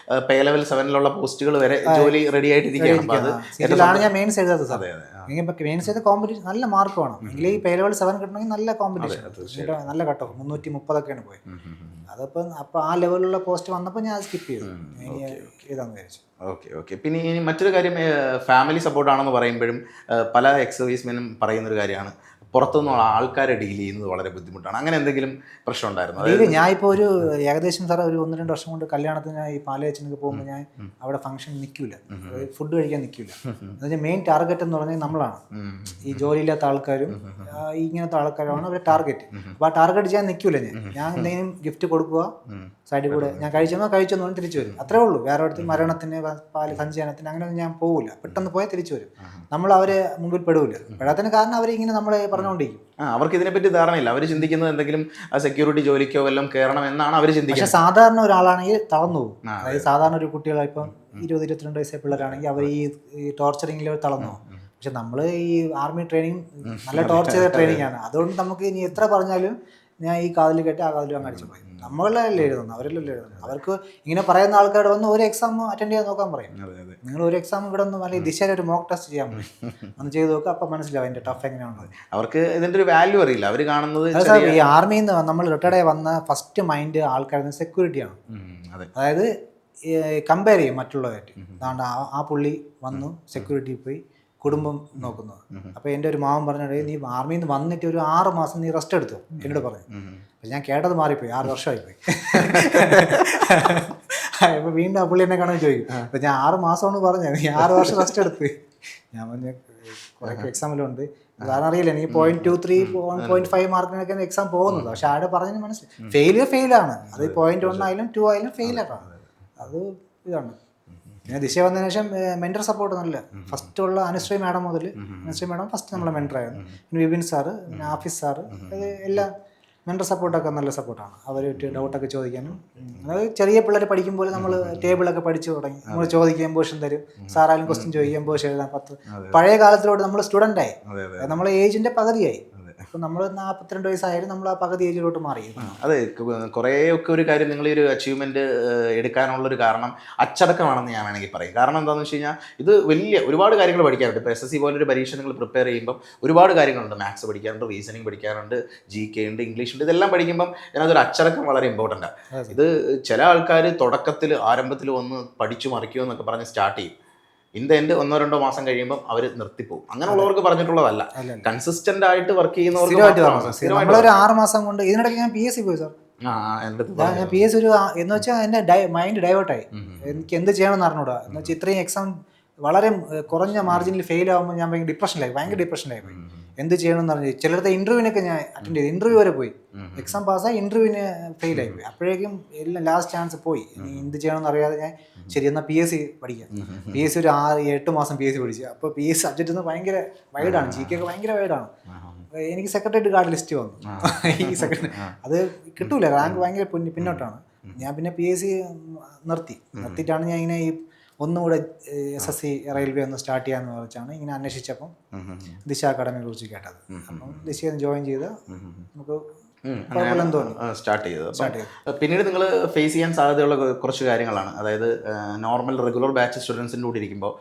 പേ ലെവൽ 7 പോസ്റ്റുകൾ വരെ ജോലി റെഡി ആയിട്ടിരിക്കുകയാണ്. ഞാൻ മെയിൻസ് എഴുതാത്തത് സാർ. മെയിൻസ് ചെയ്ത കോമ്പറ്റീഷൻ നല്ല മാർക്ക് വേണം എങ്കിൽ ഈ പേ ലെവൽ 7 കിട്ടണമെങ്കിൽ നല്ല കോമ്പറ്റീഷൻ, നല്ല കട്ട് ഓഫ് 330 പോയി. അതപ്പം അപ്പോൾ ആ ലെവലിലുള്ള പോസ്റ്റ് വന്നപ്പോൾ ഞാൻ സ്കിപ്പ് ചെയ്തു, എഴുതാമെന്ന് വിചാരിച്ചു. ഓക്കെ. പിന്നെ ഇനി മറ്റൊരു കാര്യം, ഫാമിലി സപ്പോർട്ടാണെന്ന് പറയുമ്പോഴും പല എക്സ് സർവീസ്മെനും പറയുന്നൊരു കാര്യമാണ് പുറത്തുനിന്നുള്ള ആൾക്കാരെ ഡീൽ ചെയ്യുന്നത് വളരെ ബുദ്ധിമുട്ടാണ്. അങ്ങനെ എന്തെങ്കിലും പ്രശ്നം ഉണ്ടായിരുന്നു? അതായത് ഞാൻ ഇപ്പോൾ ഒരു ഏകദേശം സാറേ ഒരു 1-2 വർഷം കൊണ്ട് കല്യാണത്തിന് ഈ പാലയച്ചനൊക്കെ പോകുമ്പോൾ ഞാൻ അവിടെ ഫംഗ്ഷൻ നിൽക്കില്ല, ഫുഡ് കഴിക്കാൻ നിൽക്കില്ല. എന്നുവെച്ചാൽ മെയിൻ ടാർഗറ്റ് എന്ന് പറഞ്ഞാൽ നമ്മളാണ്. ഈ ജോലിയില്ലാത്ത ആൾക്കാരും ഇങ്ങനത്തെ ആൾക്കാരുമാണ് അവരുടെ ടാർഗറ്റ്. അപ്പോൾ ആ ടാർഗറ്റ് ചെയ്യാൻ നിൽക്കില്ല. ഞാൻ എന്തെങ്കിലും ഗിഫ്റ്റ് കൊടുക്കുക, സൈഡിൽ കൂടെ ഞാൻ കഴിച്ചെന്ന് പറഞ്ഞ് തിരിച്ചു വരും, അത്രേ ഉള്ളൂ. വേറെ അടുത്ത് മരണത്തിന് പാല് സഞ്ചയനത്തിന് അങ്ങനെ ഞാൻ പോകില്ല. പെട്ടെന്ന് പോയാൽ തിരിച്ചു വരും. നമ്മൾ അവരെ മുമ്പിൽ പെടില്ല. പെടാത്തതിന് കാരണം അവരിങ്ങനെ നമ്മളെ പറഞ്ഞുകൊണ്ടിരിക്കും. അവർക്ക് ഇതിനെപ്പറ്റി ധാരണയില്ല. അവർ ചിന്തിക്കുന്നത് എന്തെങ്കിലും സെക്യൂരിറ്റി ജോലിക്കോ വല്ലതും കയറണം എന്നാണ് അവർ ചിന്തിക്കുന്നത്. പക്ഷേ സാധാരണ ഒരാളാണെങ്കിൽ തളർന്നു പോകും. അതായത് സാധാരണ ഒരു കുട്ടികളെ ഇപ്പം 20-22 വയസ്സായ പിള്ളേരാണെങ്കിൽ അവർ ഈ ടോർച്ചറിങ്ങിൽ തളർന്നു പോകും. പക്ഷെ നമ്മൾ ഈ ആർമി ട്രെയിനിങ് നല്ല ടോർച്ചർ ചെയ്ത ട്രെയിനിങ് ആണ്. അതുകൊണ്ട് നമുക്ക് ഇനി എത്ര പറഞ്ഞാലും ഞാൻ ഈ കാതിൽ കേട്ട് ആ കാതിൽ അങ്ങ് അടിച്ചു പോയി. നമ്മളല്ലേ എഴുതുന്നത്, അവരല്ലേ എഴുതുന്നത്. അവർക്ക് ഇങ്ങനെ പറയുന്ന ആൾക്കാരോട് വന്ന് ഒരു എക്സാം അറ്റൻഡ് ചെയ്യാൻ നോക്കാൻ പറയും. നിങ്ങൾ ഒരു എക്സാം ഇവിടെ ഒന്ന് അല്ലെങ്കിൽ ദിശയിൽ ഒരു മോക്ക് ടെസ്റ്റ് ചെയ്യാൻ പറയും, ഒന്ന് ചെയ്ത് നോക്കുക. അപ്പം മനസ്സിലാവും അതിൻ്റെ ടഫ് എങ്ങനെയാണത്. അവർക്ക് ഇതിൻ്റെ ഒരു വാല്യൂ അറിയില്ല. അവർ കാണുന്നത് ഈ ആർമിയിൽ നിന്ന് നമ്മൾ റിട്ടയർഡായി വന്ന ഫസ്റ്റ് മൈൻഡ് ആൾക്കാരുടെ സെക്യൂരിറ്റിയാണ്. അതായത് കമ്പയർ ചെയ്യും മറ്റുള്ളവരായിട്ട്. അതാണ്ട് ആ പുള്ളി വന്നു സെക്യൂരിറ്റി പോയി കുടുംബം നോക്കുന്നത്. അപ്പോൾ എൻ്റെ ഒരു മാമൻ പറഞ്ഞത് നീ ആർമിയിൽ നിന്ന് വന്നിട്ട് ഒരു 6 മാസം നീ റെസ്റ്റ് എടുത്തു എന്നോട് പറഞ്ഞു. പക്ഷെ ഞാൻ കേട്ടത് മാറിപ്പോയി, 6 വർഷമായിപ്പോയി. അപ്പോൾ വീണ്ടും ആ പുള്ളി എന്നെ കാണാൻ ചോദിക്കും. അപ്പോൾ ഞാൻ 6 മാസമാണ് പറഞ്ഞത്, നീ 6 വർഷം റെസ്റ്റ് എടുത്ത്. ഞാൻ പറഞ്ഞ കുറേ എക്സാമിലുണ്ട്, കാരണം അറിയില്ല എനിക്ക് 0.23 0.5 മാർക്കിനൊക്കെ എക്സാം പോകുന്നത്. പക്ഷെ ആടെ പറഞ്ഞതിന് മനസ്സിലായി ഫെയിലാണ്. അത് 0.1 ആയാലും 2 ആയാലും ഫെയിലാണ്. അത് ഇതാണ്. പിന്നെ ദിശ വന്നതിന് ശേഷം മെൻറ്റർ സപ്പോർട്ട് നല്ല ഫസ്റ്റ് ഉള്ള അനുശ്രീ മാഡം മുതൽ, അനുശ്രീ മാഡം ഫസ്റ്റ് നമ്മളെ മെൻറ്ററായിരുന്നു. പിന്നെ വിപിൻ സാറ്, പിന്നെ ആഫീസ് സാറ്, അത് എല്ലാം മെൻറ്റർ സപ്പോർട്ടൊക്കെ നല്ല സപ്പോർട്ടാണ്. അവർ ഡൗട്ടൊക്കെ ചോദിക്കാനും, അതായത് ചെറിയ പിള്ളേർ പഠിക്കും പോലെ നമ്മൾ ടേബിളൊക്കെ പഠിച്ചു തുടങ്ങി. നമ്മൾ ചോദിക്കുക എംബോഷൻ തരും, സാറായാലും ക്വസ്റ്റ്യൻ ചോദിക്കുക, എംബോഷൻ എഴുതാൻ 10. പഴയ കാലത്തിലോട്ട് നമ്മൾ സ്റ്റുഡൻ്റായി, നമ്മളെ ഏജിൻ്റെ പകുതിയായി. ഇപ്പം നമ്മൾ 42 വയസ്സായാലും നമ്മൾ ആ പകുതി ഏജിലോട്ട് മാറി. അതെ, കുറേയൊക്കെ ഒരു കാര്യം നിങ്ങൾ ഈ ഒരു അച്ചീവ്മെൻറ്റ് എടുക്കാനുള്ളൊരു കാരണം അച്ചടക്കമാണെന്ന് ഞാൻ വേണമെങ്കിൽ പറയും. കാരണം എന്താണെന്ന് വെച്ച് കഴിഞ്ഞാൽ ഇത് ഒരുപാട് കാര്യങ്ങൾ പഠിക്കാറുണ്ട്. ഇപ്പോൾ SSC പോലൊരു പരീക്ഷ നിങ്ങൾ പ്രിപ്പയർ ചെയ്യുമ്പം ഒരുപാട് കാര്യങ്ങളുണ്ട്. മാത്സ് പഠിക്കാറുണ്ട്, റീസണിങ് പഠിക്കാറുണ്ട്, GK ഉണ്ട്, ഇംഗ്ലീഷ് ഉണ്ട്. ഇതെല്ലാം പഠിക്കുമ്പം അതിനകത്തൊരു അച്ചടക്കം വളരെ ഇമ്പോർട്ടൻ്റാണ്. ഇത് ചില ആൾക്കാർ തുടക്കത്തിൽ ആരംഭത്തിൽ വന്ന് പഠിച്ചു മറിക്കുമോ എന്നൊക്കെ പറഞ്ഞ് സ്റ്റാർട്ട് ചെയ്യും. എൻഡ് 1-2 മാസം കഴിയുമ്പോൾ അവർ നിർത്തിപ്പോകും. അങ്ങനെയുള്ളവർക്ക് പറഞ്ഞിട്ടുള്ളതല്ല, കൺസിസ്റ്റന്റ് ആയിട്ട് വർക്ക് ചെയ്യുന്നവർക്ക്. നമ്മളൊരു 6 മാസം കൊണ്ട് ഇതിനിടയ്ക്ക് ഞാൻ PSC പോയി സാർ. ഞാൻ PSC ഒരു എന്ന് വെച്ചാൽ എൻ്റെ മൈൻഡ് ഡൈവേർട്ടായി. എനിക്ക് എന്ത് ചെയ്യണമെന്ന് അറിഞ്ഞൂടാ. എന്ന് വെച്ചാൽ ഇത്രയും എക്സാം വളരെ കുറഞ്ഞ മാർജിനിൽ ഫെയിൽ ആകുമ്പോൾ ഞാൻ ഭയങ്കര ഡിപ്രഷനിലായി പോയി. എന്ത് ചെയ്യണമെന്ന് പറഞ്ഞു. ചിലടത്തെ ഇൻ്റർവ്യൂവിനൊക്കെ ഞാൻ അറ്റൻഡ് ചെയ്തു, ഇൻ്റർവ്യൂ വരെ പോയി. എക്സാം പാസ്സായി, ഇൻ്റർവ്യൂവിന് ഫെയിലായി പോയി. അപ്പോഴേക്കും എല്ലാം ലാസ്റ്റ് ചാൻസ് പോയി. ഇനി എന്ത് ചെയ്യണമെന്ന് അറിയാതെ ഞാൻ ശരി എന്നാൽ PSC പഠിക്കാം. PSC ഒരു 6-8 മാസം PSC പഠിച്ചു. അപ്പോൾ PSC സബ്ജക്റ്റ് ഭയങ്കര വൈഡാണ്, GK ഒക്കെ ഭയങ്കര വൈഡാണ്. എനിക്ക് സെക്രട്ടേറിയറ്റ് ഗാർഡ് ലിസ്റ്റ് വന്നു. ഈ സെക്രട്ടറി അത് കിട്ടൂല, റാങ്ക് ഭയങ്കര പിന്നോട്ടാണ്. ഞാൻ പിന്നെ PSC നിർത്തിയിട്ടാണ് ഞാൻ ഇങ്ങനെ ഈ ഒന്നുകൂടെ SSC റെയിൽവേ ഒന്ന് സ്റ്റാർട്ട് ചെയ്യാന്ന് വെച്ചാണ് ഇങ്ങനെ അന്വേഷിച്ചപ്പം ദിശ അക്കാഡമിയെ കുറിച്ച് കേട്ടത്. അപ്പം ദിശയിൽ ജോയിൻ ചെയ്ത് നമുക്ക് സ്റ്റാർട്ട് ചെയ്തത്. പിന്നീട് നിങ്ങൾ ഫേസ് ചെയ്യാൻ സാധ്യതയുള്ള കുറച്ച് കാര്യങ്ങളാണ്. അതായത് നോർമൽ റെഗുലർ ബാച്ച് സ്റ്റുഡൻസിൻ്റെ കൂടെ ഇരിക്കുമ്പോൾ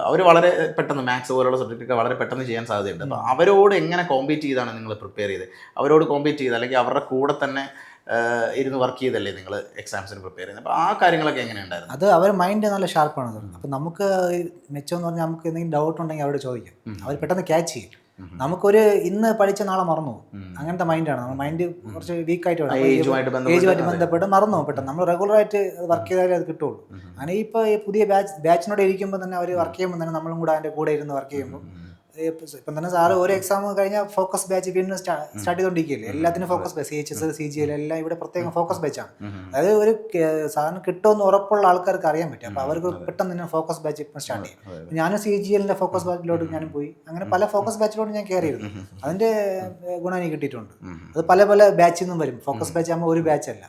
അവർ വളരെ പെട്ടെന്ന് മാത്സ് പോലുള്ള സബ്ജക്റ്റൊക്കെ വളരെ പെട്ടെന്ന് ചെയ്യാൻ സാധ്യതയുണ്ട്. അപ്പോൾ അവരോട് എങ്ങനെ കോമ്പീറ്റ് ചെയ്താണ് നിങ്ങൾ പ്രിപ്പയർ ചെയ്ത്? അവരോട് കോമ്പീറ്റ് ചെയ്ത് അല്ലെങ്കിൽ അവരുടെ കൂടെ തന്നെ ഇരുന്ന് വർക്ക് ചെയ്തല്ലേ നിങ്ങൾ എക്സാംസിന് പ്രിപ്പയർ ചെയ്യുന്നത്? അപ്പോൾ ആ കാര്യങ്ങളൊക്കെ എങ്ങനെയുണ്ടായിരുന്നു? അത് അവർ മൈൻഡ് നല്ല ഷാർപ്പാണ്. അപ്പം നമുക്ക് മെച്ചം എന്ന് പറഞ്ഞാൽ നമുക്ക് എന്തെങ്കിലും ഡൗട്ട് ഉണ്ടെങ്കിൽ അവരോട് ചോദിക്കും, അവർ പെട്ടെന്ന് ക്യാച്ച് ചെയ്യും. നമുക്കൊരു ഇന്ന് പഠിച്ച നാളെ മറന്നു പോകും, അങ്ങനത്തെ മൈൻഡാണ്. നമ്മൾ മൈൻഡ് കുറച്ച് വീക്കായിട്ട് ഏജുമായിട്ട് ബന്ധപ്പെട്ട് മറന്നു പോകും പെട്ടെന്ന്. നമ്മൾ റെഗുലറായിട്ട് വർക്ക് ചെയ്താലേ അത് കിട്ടുള്ളൂ. അങ്ങനെ ഇപ്പോൾ പുതിയ ബാച്ചിനോട് ഇരിക്കുമ്പോൾ തന്നെ അവർ വർക്ക് ചെയ്യുമ്പോൾ തന്നെ നമ്മളും കൂടെ അതിൻ്റെ കൂടെ ഇരുന്ന് വർക്ക് ചെയ്യുമ്പോൾ ഇപ്പം തന്നെ സാറ് ഒരു എക്സാം കഴിഞ്ഞാൽ ഫോക്കസ് ബാച്ച് വീണ്ടും സ്റ്റാർട്ട് ചെയ്തുകൊണ്ടിരിക്കുകയല്ലേ. എല്ലാത്തിനും ഫോക്കസ് ബാച്ച്, CHS CGL എല്ലാം ഇവിടെ പ്രത്യേകം ഫോക്കസ് ബാച്ചാണ്. അതായത് ഒരു സാറിന് കിട്ടുമെന്ന് ഉറപ്പുള്ള ആൾക്കാർക്ക് അറിയാൻ പറ്റും. അപ്പോൾ അവർക്ക് പെട്ടെന്ന് തന്നെ ഫോക്കസ് ബാച്ച് ഇപ്പം സ്റ്റാർട്ട് ചെയ്യും. ഞാനും CGLൻ്റെ ഫോക്കസ് ബാച്ചിലോട്ട് ഞാനും പോയി. അങ്ങനെ പല ഫോക്കസ് ബാച്ചിലോട്ട് ഞാൻ കയറിയിരുന്നു. അതിൻ്റെ ഗുണം എനിക്ക് കിട്ടിയിട്ടുണ്ട്. അത് പല പല ബാച്ചിൽ നിന്നും വരും. ഫോക്കസ് ബാച്ച് ആകുമ്പോൾ ഒരു ബാച്ചല്ല,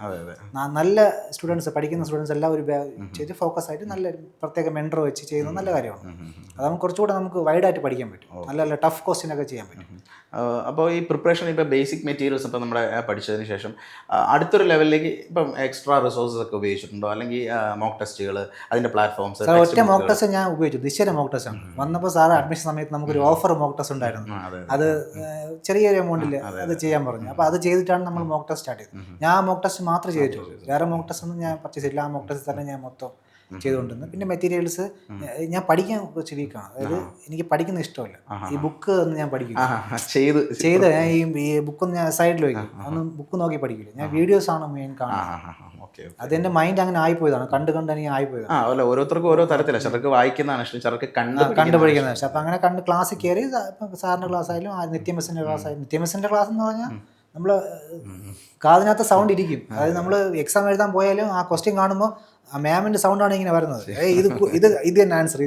നല്ല സ്റ്റുഡൻസ് പഠിക്കുന്ന സ്റ്റുഡൻസ് എല്ലാം ഒരു ബാച്ച് ഫോക്കസ് ആയിട്ട് നല്ല പ്രത്യേക മെൻറ്റർ വെച്ച് ചെയ്യുന്നത് നല്ല കാര്യമാണ്. അതാകുമ്പോൾ കുറച്ചുകൂടെ നമുക്ക് വൈഡായിട്ട് പഠിക്കാൻ പറ്റും, നല്ല നല്ല ടഫ് ക്വസ്റ്റ്യൻ ഒക്കെ ചെയ്യാൻ പറ്റും. അപ്പോൾ ഈ പ്രിപ്പറേഷൻ ഇപ്പോൾ ബേസിക് മെറ്റീരിയൽസ് ഇപ്പോൾ നമ്മുടെ പഠിച്ചതിന് ശേഷം അടുത്തൊരു ലെവലിലേക്ക് ഇപ്പം എക്സ്ട്രാ റിസോഴ്സസ് ഒക്കെ ഉപയോഗിച്ചിട്ടുണ്ടോ? അല്ലെങ്കിൽ മോക്ക് ടെസ്റ്റുകൾ, അതിൻ്റെ പ്ലാറ്റ്ഫോംസ്? ഒറ്റ മോക്ക് ടെസ്റ്റ് ഞാൻ ഉപയോഗിച്ചു, ദിശയുടെ മോക്ക് ടെസ്റ്റ് ആണ്. വന്നപ്പോൾ സാറ് അഡ്മിഷൻ സമയത്ത് നമുക്കൊരു ഓഫർ മോക്ക് ടെസ്റ്റ് ഉണ്ടായിരുന്നു. അത് ചെറിയൊരു എമൗണ്ടിൽ അത് ചെയ്യാൻ പറഞ്ഞു. അപ്പോൾ അത് ചെയ്തിട്ടാണ് നമ്മൾ മോക്ക് ടെസ്റ്റ് സ്റ്റാർട്ട് ചെയ്തത്. ഞാൻ മോക്ക് ടെസ്റ്റ് മാത്രമേ ചെയ്തിട്ടുള്ളൂ, വേറെ മോക്ക് ടെസ്റ്റ് ഒന്നും ഞാൻ പർച്ചേസ് ചെയ്തില്ല. ആ മോക്ക് ടെസ്റ്റ് തന്നെ ഞാൻ മൊത്തം ചെയ്തുകൊണ്ടിരുന്നത്. പിന്നെ മെറ്റീരിയൽസ് ഞാൻ പഠിക്കാൻ കുറച്ച് വീക്കാണ്. അതായത് എനിക്ക് പഠിക്കുന്ന ഇഷ്ടമല്ല. ഈ ബുക്ക് ഒന്ന് ഞാൻ പഠിക്കും ചെയ്ത് ഞാൻ ഈ ബുക്കൊന്ന് ഞാൻ സൈഡിൽ വയ്ക്കും, ഒന്ന് ബുക്ക് നോക്കി പഠിക്കില്ല. ഞാൻ വീഡിയോസ് ആണ് മെയിൻ കാണുന്നത്. അതെന്റെ മൈൻഡ് അങ്ങനെ ആയിപ്പോയതാണ്, കണ്ട് എനിക്ക് ആയിപ്പോയതാണ്. ഓരോരുത്തർക്കും ഓരോ തരത്തിലാണ്. ചിലർക്ക് വായിക്കുന്നതാണ് ഇഷ്ടം, ചിലർക്ക് കണ്ട് പഠിക്കുന്നതാണ് ഇഷ്ടം. അപ്പം അങ്ങനെ കണ്ട് ക്ലാസ്സിൽ കയറി ഇപ്പം സാറിൻ്റെ ക്ലാസ് ആയാലും നിത്യമെസ്സിൻ്റെ ക്ലാസ് ആയാലും. നിത്യമെസ്സിൻ്റെ ക്ലാസ് എന്ന് പറഞ്ഞാൽ നമ്മൾ കാതിനകത്ത് സൗണ്ട് ഇരിക്കും. അതായത് നമ്മൾ എക്സാം എഴുതാൻ പോയാലും ആ ക്വസ്റ്റ്യൻ കാണുമ്പോൾ ആ മാമിൻ്റെ സൗണ്ടാണ് ഇങ്ങനെ വരുന്നത്. ഇത് തന്നെ ആൻസർ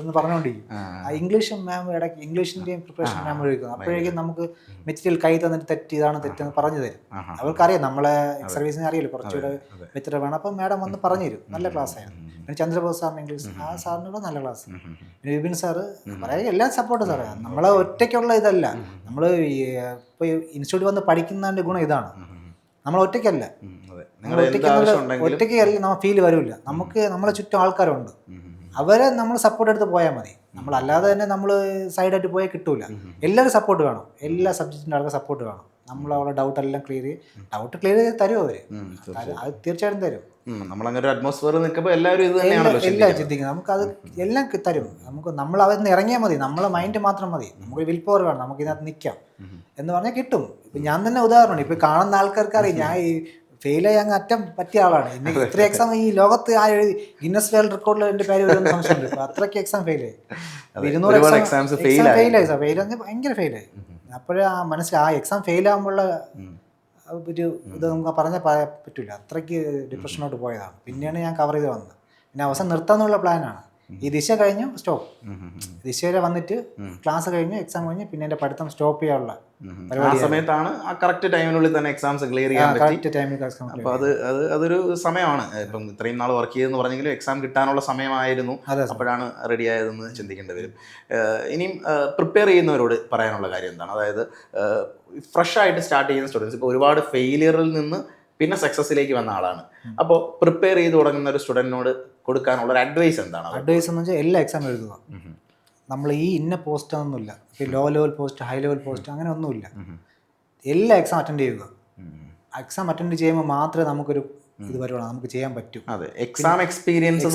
എന്ന് പറഞ്ഞുകൊണ്ടിരിക്കും. ആ ഇംഗ്ലീഷും മാം ഇടയ്ക്ക് ഇംഗ്ലീഷിൻ്റെയും പ്രിപ്പറേഷൻ മാം എഴുതും. അപ്പോഴേക്കും നമുക്ക് മെറ്റീരിയൽ കൈ തന്നിട്ട് ഇതാണ് തെറ്റെന്ന് പറഞ്ഞു തരും. അവർക്കറിയാം, നമ്മളെ സർവീസിനെ അറിയില്ല, കുറച്ചുകൂടെ ബെറ്റർ വേണം. അപ്പം മാഡം വന്ന് പറഞ്ഞു തരും. നല്ല ക്ലാസ് ആയിരുന്നു. പിന്നെ ചന്ദ്രബോസ് സാറിന് ഇംഗ്ലീഷ്, ആ സാറിന് കൂടെ നല്ല ക്ലാസ്. പിന്നെ വിപിൻ സാറ് പറയാം, എല്ലാം സപ്പോർട്ട് സാറേ. നമ്മളെ ഒറ്റയ്ക്കുള്ള ഇതല്ല, നമ്മൾ ഇപ്പോൾ ഇൻസ്റ്റിറ്റ്യൂട്ട് വന്ന് പഠിക്കുന്നതിൻ്റെ ഗുണം ഇതാണ്. നമ്മൾ ഒറ്റയ്ക്കല്ല, ഒറ്റയ്ക്കല്ല നമ്മൾ ഫീൽ വരില്ല. നമുക്ക് നമ്മളെ ചുറ്റും ആൾക്കാരുണ്ട്, അവരെ നമ്മൾ സപ്പോർട്ട് എടുത്ത് പോയാൽ മതി. നമ്മളല്ലാതെ തന്നെ നമ്മൾ സൈഡായിട്ട് പോയാൽ കിട്ടൂല. എല്ലാവരും സപ്പോർട്ട് വേണം, എല്ലാ സബ്ജക്റ്റിൻ്റെ ആൾക്കാർ സപ്പോർട്ട് വേണം. നമ്മൾ അവരുടെ ഡൗട്ട് ക്ലിയർ തരും അവർ, അത് തീർച്ചയായിട്ടും തരും. നമ്മളങ്ങനെ ഒരു അറ്റ്മോസ്ഫിയർ നിൽക്കുമ്പോൾ എല്ലാവരും ഇത് തന്നെയാണല്ലോ എല്ലാം ചിന്തിക്കുന്നത്. നമുക്കത് എല്ലാം തരും. നമ്മൾ അവരിന്ന് ഇറങ്ങിയാൽ മതി, നമ്മളെ മൈൻഡ് മാത്രം മതി. നമുക്ക് വിൽ പവർ വേണം, നമുക്ക് ഇതിനകത്ത് നിൽക്കാം എന്ന് പറഞ്ഞാൽ കിട്ടും. ഇപ്പം ഞാൻ തന്നെ ഉദാഹരണം, ഇപ്പം കാണുന്ന ആൾക്കാർക്ക് അറിയാം, ഞാൻ ഈ ഫെയിലായി അങ്ങ് അറ്റം പറ്റിയ ആളാണ്. ഇന്ന് ഇത്ര എക്സാം ഈ ലോകത്ത് ആ എഴുതി ഗിന്നസ് വേൾഡ് റെക്കോർഡിൽ എൻ്റെ പേര് വരുന്ന സംശയമുണ്ട്. അത്രയ്ക്ക് എക്സാം ഫെയിലായി, 200 എക്സാംസ് ഫെയിലായി സാർ. ഭയങ്കര ഫെയിലായി. അപ്പോഴേ ആ മനസ്സിലായി, ആ എക്സാം ഫെയിലാകുമ്പോഴുള്ള ഒരു ഇത് നമുക്ക് പറഞ്ഞാൽ പറ്റില്ല. അത്രയ്ക്ക് ഡിപ്രഷനോട്ട് പോയതാണ്. പിന്നെയാണ് ഞാൻ കവർ ചെയ്ത് വന്നത്. പിന്നെ അവസാനം നിർത്താമെന്നുള്ള പ്ലാനാണ്. ഈ ദിശ കഴിഞ്ഞു സ്റ്റോപ്പ്, ദിശ വരെ വന്നിട്ട് ക്ലാസ് കഴിഞ്ഞു, എക്സാം കഴിഞ്ഞ് പിന്നെ എൻ്റെ പഠിത്തം സ്റ്റോപ്പ് ചെയ്യാനുള്ള സമയത്താണ് ആ കറക്റ്റ് ടൈമിനുള്ളിൽ തന്നെ എക്സാംസ് ക്ലിയർ ചെയ്യാൻ പറ്റി. അപ്പോൾ അതൊരു സമയമാണ്. ഇപ്പം ഇത്രയും നാൾ വർക്ക് ചെയ്തെന്ന് പറഞ്ഞെങ്കിലും എക്സാം കിട്ടാനുള്ള സമയമായിരുന്നു, അപ്പോഴാണ് റെഡി ആയതെന്ന് ചിന്തിക്കേണ്ടി വരും. ഇനിയും പ്രിപ്പയർ ചെയ്യുന്നവരോട് പറയാനുള്ള കാര്യം എന്താണ്? അതായത് ഫ്രഷ് ആയിട്ട് സ്റ്റാർട്ട് ചെയ്യുന്ന സ്റ്റുഡൻസ് ഇപ്പോൾ ഒരുപാട് ഫെയിലിയറിൽ നിന്ന് പിന്നെ സക്സസ്സിലേക്ക് വന്ന ആളാണ്. അപ്പോൾ പ്രിപ്പയർ ചെയ്ത് തുടങ്ങുന്ന ഒരു സ്റ്റുഡൻറ്റിനോട് കൊടുക്കാനുള്ള ഒരു അഡ്വൈസ് എന്താണ്? അഡ്വൈസ് എന്ന് വെച്ചാൽ എല്ലാ എക്സാം എഴുതുക. നമ്മൾ ഈ ഇന്ന പോസ്റ്റ് ഒന്നുമില്ല, low level post, high level post, അങ്ങനെ ഒന്നുമില്ല. എല്ലാ എക്സാം അറ്റൻഡ് ചെയ്യുക. എക്സാം അറ്റൻഡ് ചെയ്യുമ്പോൾ മാത്രമേ നമുക്കൊരു ഇത് വരുവാണ്, നമുക്ക് ചെയ്യാൻ പറ്റും. അതെ, എക്സാം എക്സ്പീരിയൻസ്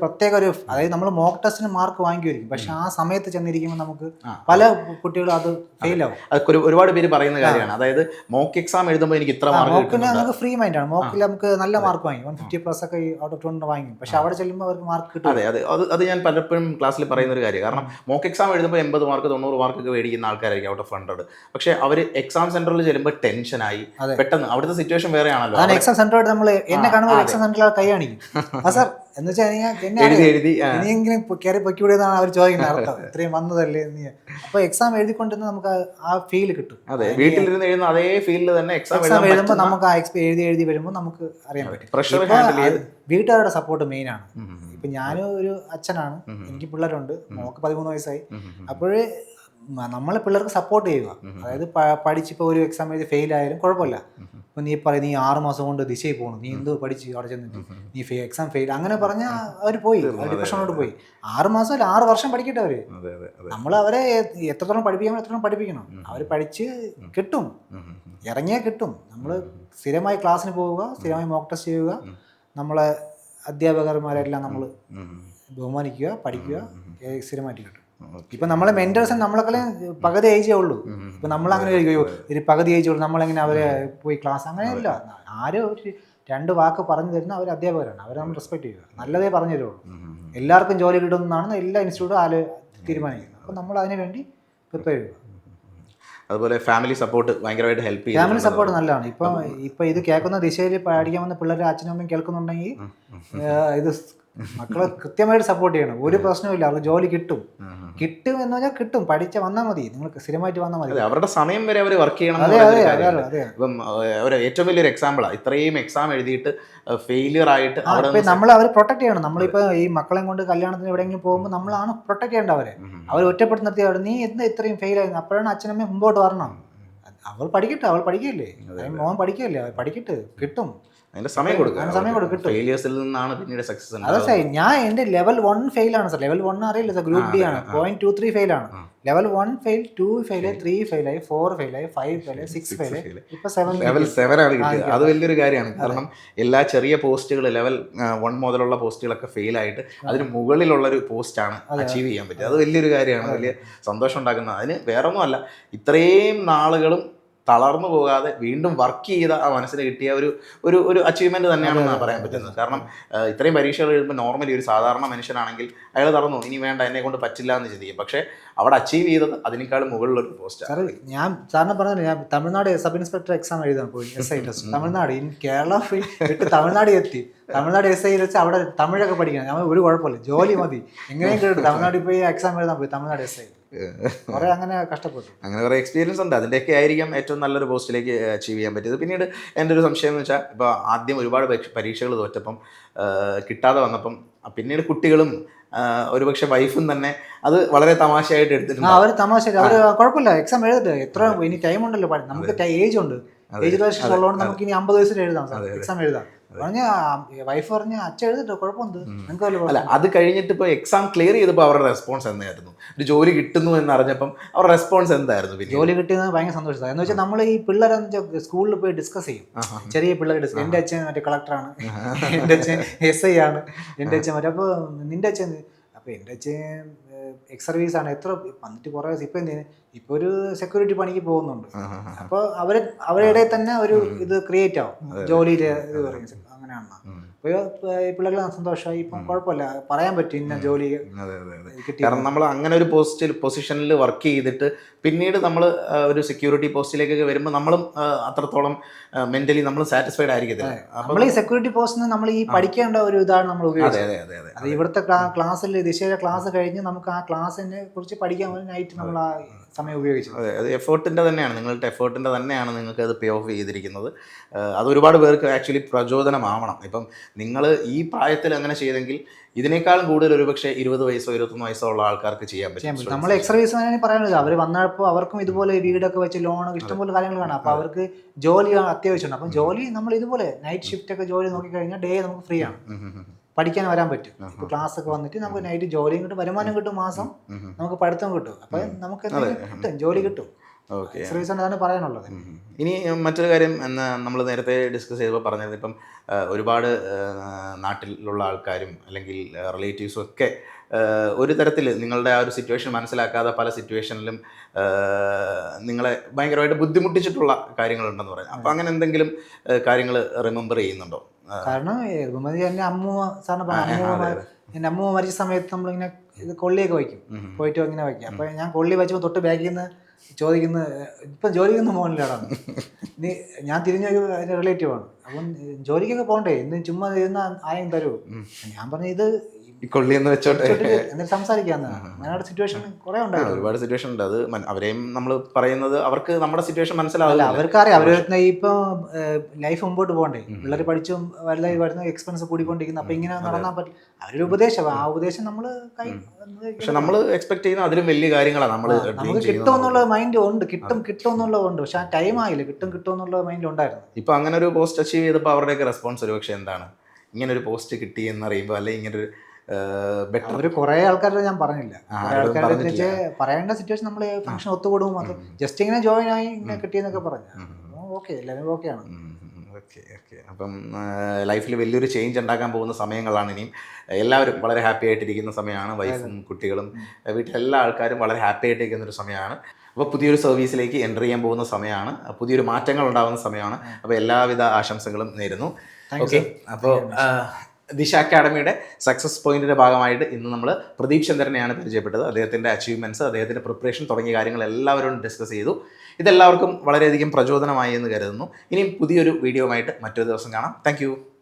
പ്രത്യേക ഒരു, അതായത് നമ്മൾ മോക്ക് ടെസ്റ്റിന് മാർക്ക് വാങ്ങിക്കുമായിരിക്കും, പക്ഷെ ആ സമയത്ത് ചെന്നിരിക്കുമ്പോൾ നമുക്ക് പല കുട്ടികളും അത് ഫെയിൽ ആവും. അതൊക്കെ ഒരുപാട് പേര് പറയുന്ന കാര്യമാണ്. അതായത് മോക്ക് എക്സാം എഴുതുമ്പോൾ എനിക്ക് ഇത്ര മാർക്ക്, മോക്കിന് നമുക്ക് ഫ്രീ മൈൻഡാണ്. മോക്കിൽ നമുക്ക് നല്ല മാർക്ക് വാങ്ങി 150+ ഒക്കെ ഔട്ട് ഓഫ് 200 വാങ്ങി, പക്ഷെ അവിടെ ചെല്ലുമ്പോൾ അവർക്ക് മാർക്ക് കിട്ടും. അതെ അതെ, അത് ഞാൻ പലപ്പോഴും ക്ലാസ്സിൽ പറയുന്ന ഒരു കാര്യം. കാരണം മോക്ക് എക്സാം എഴുതുമ്പോൾ 80 മാർക്ക് 90 മാർക്കൊക്കെ മേടിക്കുന്ന ആൾക്കാരായിരിക്കും ഔട്ട് ഓഫ് 100. പക്ഷെ അവർ എക്സാം സെന്ററിൽ ചെല്ലുമ്പോൾ ടെൻഷനായി, പെട്ടെന്ന് അവിടുത്തെ സിറ്റുവേഷൻ വേറെ ആണല്ലോ. എക്സാം സെന്ററിൽ നമ്മൾ എന്നെ കാണുമ്പോൾ എക്സാം സെന്ററിൽ കൈ കാണിക്കും. ആ സാർ എന്ന് വെച്ചാൽ എന്നെ എഴുതി ഇനിയെങ്കിലും കയറി പൊക്കിവിടുന്നതാണ് അവർ ചോദിക്കുന്നത്. അർത്ഥം ഇത്രയും വന്നതല്ലേ നീ. അപ്പോൾ എക്സാം എഴുതിക്കൊണ്ടിരുന്ന നമുക്ക് ആ ഫീൽ കിട്ടും. അതെ, വീട്ടിലിരുന്ന് എഴുതുന്ന അതേ ഫീൽഡ് തന്നെ എക്സാം എഴുതുമ്പോൾ നമുക്ക് ആ എഴുതി വരുമ്പോൾ നമുക്ക് അറിയാൻ പറ്റും. പ്രഷർ ഹാൻഡിൽ ചെയ്ത് വീട്ടുകാരുടെ സപ്പോർട്ട് മെയിൻ ആണ്. ഇപ്പൊ ഞാനും ഒരു അച്ഛനാണ്, എനിക്ക് പിള്ളേരുണ്ട്, മോൾക്ക് 13 വയസ്സായി. അപ്പോഴേ നമ്മളെ പിള്ളേർക്ക് സപ്പോർട്ട് ചെയ്യുക. അതായത് പഠിച്ചിപ്പോൾ ഒരു എക്സാം എഴുതി ഫെയിൽ ആയാലും കുഴപ്പമില്ല. ഇപ്പം നീ പറയും നീ 6 മാസം കൊണ്ട് ദിശയിൽ പോകണം, നീ എന്ത് പഠിച്ച് അവിടെ ചെന്നിട്ട് നീ എക്സാം ഫെയിൽ അങ്ങനെ പറഞ്ഞാൽ അവർ പോയി, അവർ ഡിപ്രഷനോട് പോയി. 6 മാസം അല്ല 6 വർഷം പഠിക്കട്ടെ അവര്. നമ്മൾ അവരെ എത്രത്തോളം പഠിപ്പിക്കണം എത്രത്തോളം പഠിപ്പിക്കണം. അവർ പഠിച്ച് കിട്ടും, ഇറങ്ങിയാൽ കിട്ടും. നമ്മൾ സ്ഥിരമായി ക്ലാസ്സിന് പോവുക, സ്ഥിരമായി മോക്ക് ടെസ്റ്റ് ചെയ്യുക, നമ്മളെ അധ്യാപകന്മാരെല്ലാം നമ്മൾ ബഹുമാനിക്കുക, പഠിക്കുക, സ്ഥിരമായിട്ട് കിട്ടും. ഇപ്പൊ നമ്മളെ മെന്റേഴ്സ് നമ്മളെക്കാളും പകുതി ഏജേ ഉള്ളൂ. ഇപ്പൊ നമ്മളങ്ങനെ ഒരു പകുതി ഏജ് ഉള്ളൂ, നമ്മളെങ്ങനെ അവരെ പോയി ക്ലാസ് അങ്ങനെയല്ല. ആരോ ഒരു 2 വാക്ക് പറഞ്ഞു തരുന്ന അവർ അധ്യാപകരാണ്, അവരെ നമ്മൾ റെസ്പെക്ട് ചെയ്യുക, നല്ലതേ പറഞ്ഞു തരുള്ളൂ. എല്ലാവർക്കും ജോലി കിട്ടുമെന്നാണ് എല്ലാ ഇൻസ്റ്റിറ്റ്യൂട്ടും തീരുമാനിക്കുന്നത്. അപ്പോൾ നമ്മൾ അതിനു വേണ്ടി പ്രിപ്പയർ ചെയ്യുക. അതുപോലെ ഫാമിലി സപ്പോർട്ട് ഭയങ്കരമായിട്ട് ഹെൽപ്പ് ചെയ്യും. ഫാമിലി സപ്പോർട്ട് നല്ലതാണ്. ഇപ്പൊ ഇത് കേൾക്കുന്ന ദിശയിൽ പഠിക്കാൻ വന്ന പിള്ളേരെ അച്ഛനും അമ്മയും കേൾക്കുന്നുണ്ടെങ്കിൽ ഇത് മക്കളെ കൃത്യമായിട്ട് സപ്പോർട്ട് ചെയ്യണം. ഒരു പ്രശ്നമില്ല, അവർക്ക് ജോലി കിട്ടും. കിട്ടും എന്ന് പറഞ്ഞാൽ കിട്ടും, പഠിച്ച വന്നാൽ മതി, നിങ്ങൾക്ക് സ്ഥിരമായിട്ട് വന്നാൽ മതി. അവരുടെ സമയം വരെ അവർ വർക്ക് ചെയ്യണം. ഇപ്പം ഏറ്റവും വലിയൊരു എക്സാമ്പിളാണ്, ഇത്രയും എക്സാം എഴുതിയിട്ട് ഫെയിലിയർ ആയിട്ട് നമ്മൾ അവരെ പ്രൊട്ടക്ട് ചെയ്യണം. നമ്മളിപ്പോൾ ഈ മക്കളെ കൊണ്ട് കല്യാണത്തിന് എവിടെയെങ്കിലും പോകുമ്പോൾ നമ്മളാണ് പ്രൊട്ടക്ട് ചെയ്യേണ്ടത് അവരെ. അവർ ഒറ്റപ്പെടുത്തി നിർത്തി അവിടെ നീ എന്താ ഇത്രയും ഫെയിൽ ആയിരുന്നു, അപ്പോഴാണ് അച്ഛനമ്മ മുമ്പോട്ട് വരണം. അവൾ പഠിക്കട്ടെ, അവൾ പഠിക്കില്ലേ, മോൻ പഠിക്കില്ലേ, പഠിക്കട്ടെ, കിട്ടും. അതിന്റെ സമയം കൊടുക്കും. ഫെയിലിയേഴ്സിൽ നിന്നാണ് പിന്നീട് സക്സസ്. അതെ, ഞാൻ എന്റെ ലെവൽ 1 ഫെയിൽ ആണ് സാർ. ലെവൽ 1 അറിയില്ല സാർ, ഗ്രൂപ്പ് ഡി ആണ്. 0.23 ഫെയിൽ ആണ്. ലെവൽ 1 ഫെയിൽ, 2 ഫെയിൽ, 3 ഫെയിൽ ആയി, 4 ഫെയിൽ ആയി, 5 ഫെയിൽ ആയി, 6 ഫെയിൽ ആയി, ഇപ്പൊ 7 ലെവൽ 7 ആണ് കിട്ടിയത്. അത് വലിയൊരു കാര്യമാണ്. കാരണം എല്ലാ ചെറിയ പോസ്റ്റുകൾ ലെവൽ 1 മുതലുള്ള പോസ്റ്റുകളൊക്കെ ഫെയിൽ ആയിട്ട് അതിന് മുകളിലുള്ളൊരു പോസ്റ്റാണ് അച്ചീവ് ചെയ്യാൻ പറ്റുക. അത് വലിയൊരു കാര്യമാണ്, വലിയ സന്തോഷം ഉണ്ടാക്കുന്നത്. അതിന് വേറൊന്നുമല്ല, ഇത്രയും നാളുകളും തളർന്നു പോകാതെ വീണ്ടും വർക്ക് ചെയ്ത ആ മനസ്സിന് കിട്ടിയ ഒരു അച്ചീവ്മെൻറ്റ് തന്നെയാണെന്നാണ് പറയാൻ പറ്റുന്നത്. കാരണം ഇത്രയും പരീക്ഷകൾ എഴുതുമ്പോൾ നോർമലി ഒരു സാധാരണ മനുഷ്യനാണെങ്കിൽ അയാൾ തളർന്നു, ഇനി വേണ്ട, എന്നെ കൊണ്ട് പറ്റില്ല എന്ന് ചിന്തിക്കും. പക്ഷേ അവിടെ അച്ചീവ് ചെയ്തത് അതിനേക്കാളും മുകളിലൊരു പോസ്റ്റാണ്. സാർ ഞാൻ സാറിന് പറഞ്ഞത്, ഞാൻ തമിഴ്നാട് സബ് ഇൻസ്പെക്ടർ എക്സാം എഴുതാൻ പോയി, SI ടെസ്റ്റ്. തമിഴ്നാട് കേരള വിട്ട് തമിഴ്നാട് എത്തി. തമിഴ്നാട് SI വെച്ച് അവിടെ തമിഴൊക്കെ പഠിക്കണം. ഞാൻ ഒരു കുഴപ്പമില്ല, ജോലി മതി, എങ്ങനെയും കേട്ടു തമിഴ്നാട്ടിൽ പോയി എക്സാം എഴുതാൻ പോയി. തമിഴ്നാട് SI കുറെ അങ്ങനെ കഷ്ടപ്പെട്ടു. അങ്ങനെ കുറേ എക്സ്പീരിയൻസ് ഉണ്ട്. അതിൻ്റെയൊക്കെ ആയിരിക്കാം ഏറ്റവും നല്ലൊരു പോസ്റ്റിലേക്ക് അച്ചീവ് ചെയ്യാൻ പറ്റിയത്. പിന്നീട് എൻ്റെ ഒരു സംശയം എന്ന് വെച്ചാൽ, ഇപ്പോൾ ആദ്യം ഒരുപാട് പരീക്ഷകൾ തോറ്റപ്പം കിട്ടാതെ വന്നപ്പം പിന്നീട് കുട്ടികളും ഒരുപക്ഷെ വൈഫും തന്നെ അത് വളരെ തമാശയായിട്ട് എടുത്തിട്ടുണ്ട്. അവർ തമാശ, അവർ കുഴപ്പമില്ല, എക്സാം എഴുതട്ടെ, എത്ര ഇനി ടൈം ഉണ്ടല്ലോ, നമുക്ക് ഏജ് ഉണ്ട്, ഏജ് റിലേഷൻസ് ഉള്ളതുകൊണ്ട് നമുക്ക് ഇനി 50 വയസ്സിൽ എഴുതാം സാർ, എക്സാം എഴുതാം. പറഞ്ഞ വൈഫ് പറഞ്ഞ അച്ഛൻ എഴുതട്ടെ, കുഴപ്പമുണ്ട്, നിങ്ങൾക്ക് അല്ല. അത് കഴിഞ്ഞിട്ട് ഇപ്പോൾ എക്സാം ക്ലിയർ ചെയ്തപ്പോൾ അവരുടെ റെസ്പോൺസ് എന്തായിരുന്നു? ഒരു ജോലി കിട്ടുന്നു എന്നറിഞ്ഞപ്പം അവരുടെ റെസ്പോൺസ് എന്തായിരുന്നു? പിന്നെ ജോലി കിട്ടിയത് ഭയങ്കര സന്തോഷമാണ്. എന്ന് വെച്ചാൽ നമ്മൾ ഈ പിള്ളേരെന്ന് വെച്ചാൽ സ്കൂളിൽ പോയി ഡിസ്കസ് ചെയ്യും, ചെറിയ പിള്ളേർ ഡിസ്കസ്. എൻ്റെ അച്ഛൻ മറ്റേ കളക്ടറാണ്, എൻ്റെ അച്ഛൻ SI ആണ്, എൻ്റെ അച്ഛൻ മറ്റേ, അപ്പോൾ നിൻ്റെ അച്ഛൻ, അപ്പോൾ എൻ്റെ അച്ഛൻ എക്സ് സർവീസ് ആണ്, എത്ര വന്നിട്ട് കുറേ ഇപ്പൊ ഒരു സെക്യൂരിറ്റി പണിക്ക് പോകുന്നുണ്ട്. അപ്പോൾ അവരുടെ തന്നെ ഒരു ഇത് ക്രിയേറ്റ് ആവും, ജോലിയിലെ ഇത് പറയും, അങ്ങനെയാണ്. അപ്പോൾ പിള്ളേർക്ക് സന്തോഷമായി, ഇപ്പം കുഴപ്പമില്ല, പറയാൻ പറ്റും ഇന്ന ജോലി കിട്ടി. കാരണം നമ്മൾ അങ്ങനെ ഒരു പൊസിഷനിൽ വർക്ക് ചെയ്തിട്ട് പിന്നീട് നമ്മൾ ഒരു സെക്യൂരിറ്റി പോസ്റ്റിലേക്കൊക്കെ വരുമ്പോൾ നമ്മളും അത്രത്തോളം മെന്റലി നമ്മൾ സാറ്റിസ്ഫൈഡ് ആയിരിക്കത്തില്ല. നമ്മൾ ഈ സെക്യൂരിറ്റി പോസ്റ്റിന് നമ്മൾ ഈ പഠിക്കേണ്ട ഒരു ഇതാണ് നമ്മൾ ഉപയോഗിച്ചത്. അത് ഇവിടുത്തെ ക്ലാസ്സിൽ ദിശയുടെ ക്ലാസ് കഴിഞ്ഞ് നമുക്ക് ആ ക്ലാസ്സിനെ കുറിച്ച് പഠിക്കാൻ വേണ്ടി നൈറ്റ് നമ്മൾ ആ സമയം ഉപയോഗിച്ചത്. അതെ, അത് എഫേർട്ടിൻ്റെ തന്നെയാണ്, നിങ്ങളുടെ എഫേർട്ടിൻ്റെ തന്നെയാണ് നിങ്ങൾക്ക് അത് പേ ഓഫ് ചെയ്തിരിക്കുന്നത്. അത് ഒരുപാട് പേർക്ക് ആക്ച്വലി പ്രചോദനമാവണം. ഇപ്പം നിങ്ങൾ ഈ പ്രായത്തിൽ അങ്ങനെ ചെയ്തെങ്കിൽ ഇതിനേക്കാളും കൂടുതൽ ഒരുപക്ഷെ 20 വയസ്സോ 21 വയസ്സോ ഉള്ള ആൾക്കാർക്ക് ചെയ്യാൻ പറ്റും. നമ്മൾ എക്സ് സർവീസ് പറയാനുള്ളത്, അവർ വന്നപ്പോൾ അവർക്കും ഇതുപോലെ വീടൊക്കെ വെച്ച് ലോൺ ഇഷ്ടംപോലെ കാര്യങ്ങൾ വേണം. അപ്പോൾ അവർക്ക് ജോലി അത്യാവശ്യമുണ്ട്. അപ്പം ജോലി നമ്മൾ ഇതുപോലെ നൈറ്റ് ഷിഫ്റ്റ് ഒക്കെ ജോലി നോക്കിക്കഴിഞ്ഞാൽ ഡേ നമുക്ക് ഫ്രീ ആണ്, പഠിക്കാൻ വരാൻ പറ്റും. ഇപ്പോൾ ക്ലാസ് ഒക്കെ വന്നിട്ട് നമുക്ക് നൈറ്റ് ജോലിയും കിട്ടും, വരുമാനം കിട്ടും, മാസം നമുക്ക് പഠിത്തം കിട്ടും. അപ്പം നമുക്ക് കിട്ടും, ജോലി കിട്ടും. ഓക്കെ, സർവീസാണ് പറയാനുള്ളത്. ഇനി മറ്റൊരു കാര്യം നമ്മൾ നേരത്തെ ഡിസ്കസ് ചെയ്തപ്പോൾ പറഞ്ഞത്, ഇപ്പം ഒരുപാട് നാട്ടിലുള്ള ആൾക്കാരും അല്ലെങ്കിൽ റിലേറ്റീവ്സും ഒക്കെ ഒരു തരത്തിൽ നിങ്ങളുടെ ആ ഒരു സിറ്റുവേഷൻ മനസ്സിലാക്കാതെ പല സിറ്റുവേഷനിലും നിങ്ങളെ ഭയങ്കരമായിട്ട് ബുദ്ധിമുട്ടിച്ചിട്ടുള്ള കാര്യങ്ങളുണ്ടെന്ന് പറയാം. അപ്പോൾ അങ്ങനെ എന്തെങ്കിലും കാര്യങ്ങൾ റിമെമ്പർ ചെയ്യുന്നുണ്ടോ? കാരണം എൻ്റെ അമ്മൂമ്മ സാറിന് പറഞ്ഞു, എൻ്റെ അമ്മൂമ്മ മരിച്ച സമയത്ത് നമ്മളിങ്ങനെ ഇത് കൊള്ളിയൊക്കെ വയ്ക്കും, പോയിട്ട് ഇങ്ങനെ വയ്ക്കും. അപ്പോൾ ഞാൻ കൊള്ളി വെച്ചപ്പോൾ തൊട്ട് ബാക്കിൽ നിന്ന് ചോദിക്കുന്നത് ഇപ്പം ജോലിക്കൊന്നും പോകണില്ലാടാ നീ, ഞാൻ തിരിഞ്ഞു അതിൻ്റെ റിലേറ്റീവ് ആണ്. അപ്പം ജോലിക്കൊക്കെ പോകണ്ടേ, ഇന്ന് ചുമ്മാ ഇരുന്ന ആയം തരൂ. ഞാൻ പറഞ്ഞു ഇത് ഈ കൊള്ളിയെന്ന് വെച്ചോട്ടെ എന്നിട്ട് സംസാരിക്കാന്ന്. അങ്ങനെയുള്ള സിറ്റുവേഷൻ കുറെ ഉണ്ടായിരുന്നു. ഒരുപാട് സിറ്റുവേഷൻ ഉണ്ട്. അത് അവരെയും നമ്മൾ പറയുന്നത് അവർക്ക് നമ്മുടെ സിറ്റുവേഷൻ അല്ല, മനസ്സിലാവില്ല. അവർക്കറിയാം അവർ ഇപ്പൊ ലൈഫ് മുമ്പോട്ട് പോകണ്ടേ, പിള്ളേർ പഠിച്ചും വലുതായി വരുന്ന എക്സ്പെൻസ് കൂടിക്കൊണ്ടിരിക്കുന്നു. അപ്പൊ ഇങ്ങനെ നടന്നാൽ പറ്റില്ല. അവരൊരു ഉപദേശം, ആ ഉപദേശം നമ്മൾ പക്ഷെ നമ്മൾ എക്സ്പെക്ട് ചെയ്യുന്ന അതിലും വലിയ കാര്യങ്ങളാണ് നമ്മൾ നമുക്ക് കിട്ടുമെന്നുള്ള മൈൻഡ് ഉണ്ട്, കിട്ടും എന്നുള്ളതുണ്ട്. പക്ഷെ ആ ടൈം ആയില്ല, കിട്ടും എന്നുള്ള മൈൻഡ് ഉണ്ടായിരുന്നു. ഇപ്പൊ അങ്ങനെ ഒരു പോസ്റ്റ് അച്ചീവ് ചെയ്തപ്പോൾ അവരുടെയൊക്കെ റെസ്പോൺസ് ഒരു പക്ഷേ എന്താണ്, ഇങ്ങനെ ഒരു പോസ്റ്റ് കിട്ടി എന്നറിയുമ്പോൾ, അല്ലെങ്കിൽ ഇങ്ങനെ ഒരു ബെറ്റർ അവര് കുറെ ആൾക്കാരുടെ ഞാൻ പറഞ്ഞില്ല, ആൾക്കാരുടെ പറയേണ്ട സിറ്റുവേഷൻ നമ്മൾ ഫംഗ്ഷൻ ഒത്തുകൂടും, അത് ജസ്റ്റ് ഇങ്ങനെ ജോയിൻ ആയി ഇങ്ങനെ കിട്ടിയെന്നൊക്കെ പറഞ്ഞു. ഓക്കെ, എല്ലാവരും ഓക്കെയാണ്. Okay okay. അപ്പം ലൈഫിൽ വലിയൊരു ചേഞ്ച് ഉണ്ടാക്കാൻ പോകുന്ന സമയങ്ങളാണ് ഇനിയും. എല്ലാവരും വളരെ ഹാപ്പി ആയിട്ടിരിക്കുന്ന സമയമാണ്. വൈഫും കുട്ടികളും വീട്ടിലെല്ലാ ആൾക്കാരും വളരെ ഹാപ്പി ആയിട്ടിരിക്കുന്ന ഒരു സമയമാണ്. അപ്പോൾ പുതിയൊരു സർവീസിലേക്ക് എൻ്റർ ചെയ്യാൻ പോകുന്ന സമയമാണ്, പുതിയൊരു മാറ്റങ്ങൾ ഉണ്ടാകുന്ന സമയമാണ്. അപ്പോൾ എല്ലാവിധ ആശംസകളും നേരുന്നു. ഓക്കെ. അപ്പോൾ ദിശ അക്കാഡമിയുടെ സക്സസ് പോയിന്റിൻ്റെ ഭാഗമായിട്ട് ഇന്ന് നമ്മൾ പ്രദീപ് ചന്ദ്രനെയാണ് പരിചയപ്പെട്ടത്. അദ്ദേഹത്തിൻ്റെ അച്ചീവ്മെൻറ്റ്സ്, അദ്ദേഹത്തിൻ്റെ പ്രിപ്പറേഷൻ തുടങ്ങിയ കാര്യങ്ങൾ എല്ലാവരോടും ഡിസ്കസ് ചെയ്തു. ഇതെല്ലാവർക്കും വളരെയധികം പ്രചോദനമായി എന്ന് കരുതുന്നു. ഇനിയും പുതിയൊരു വീഡിയോ ആയിട്ട് മറ്റൊരു ദിവസം കാണാം. താങ്ക്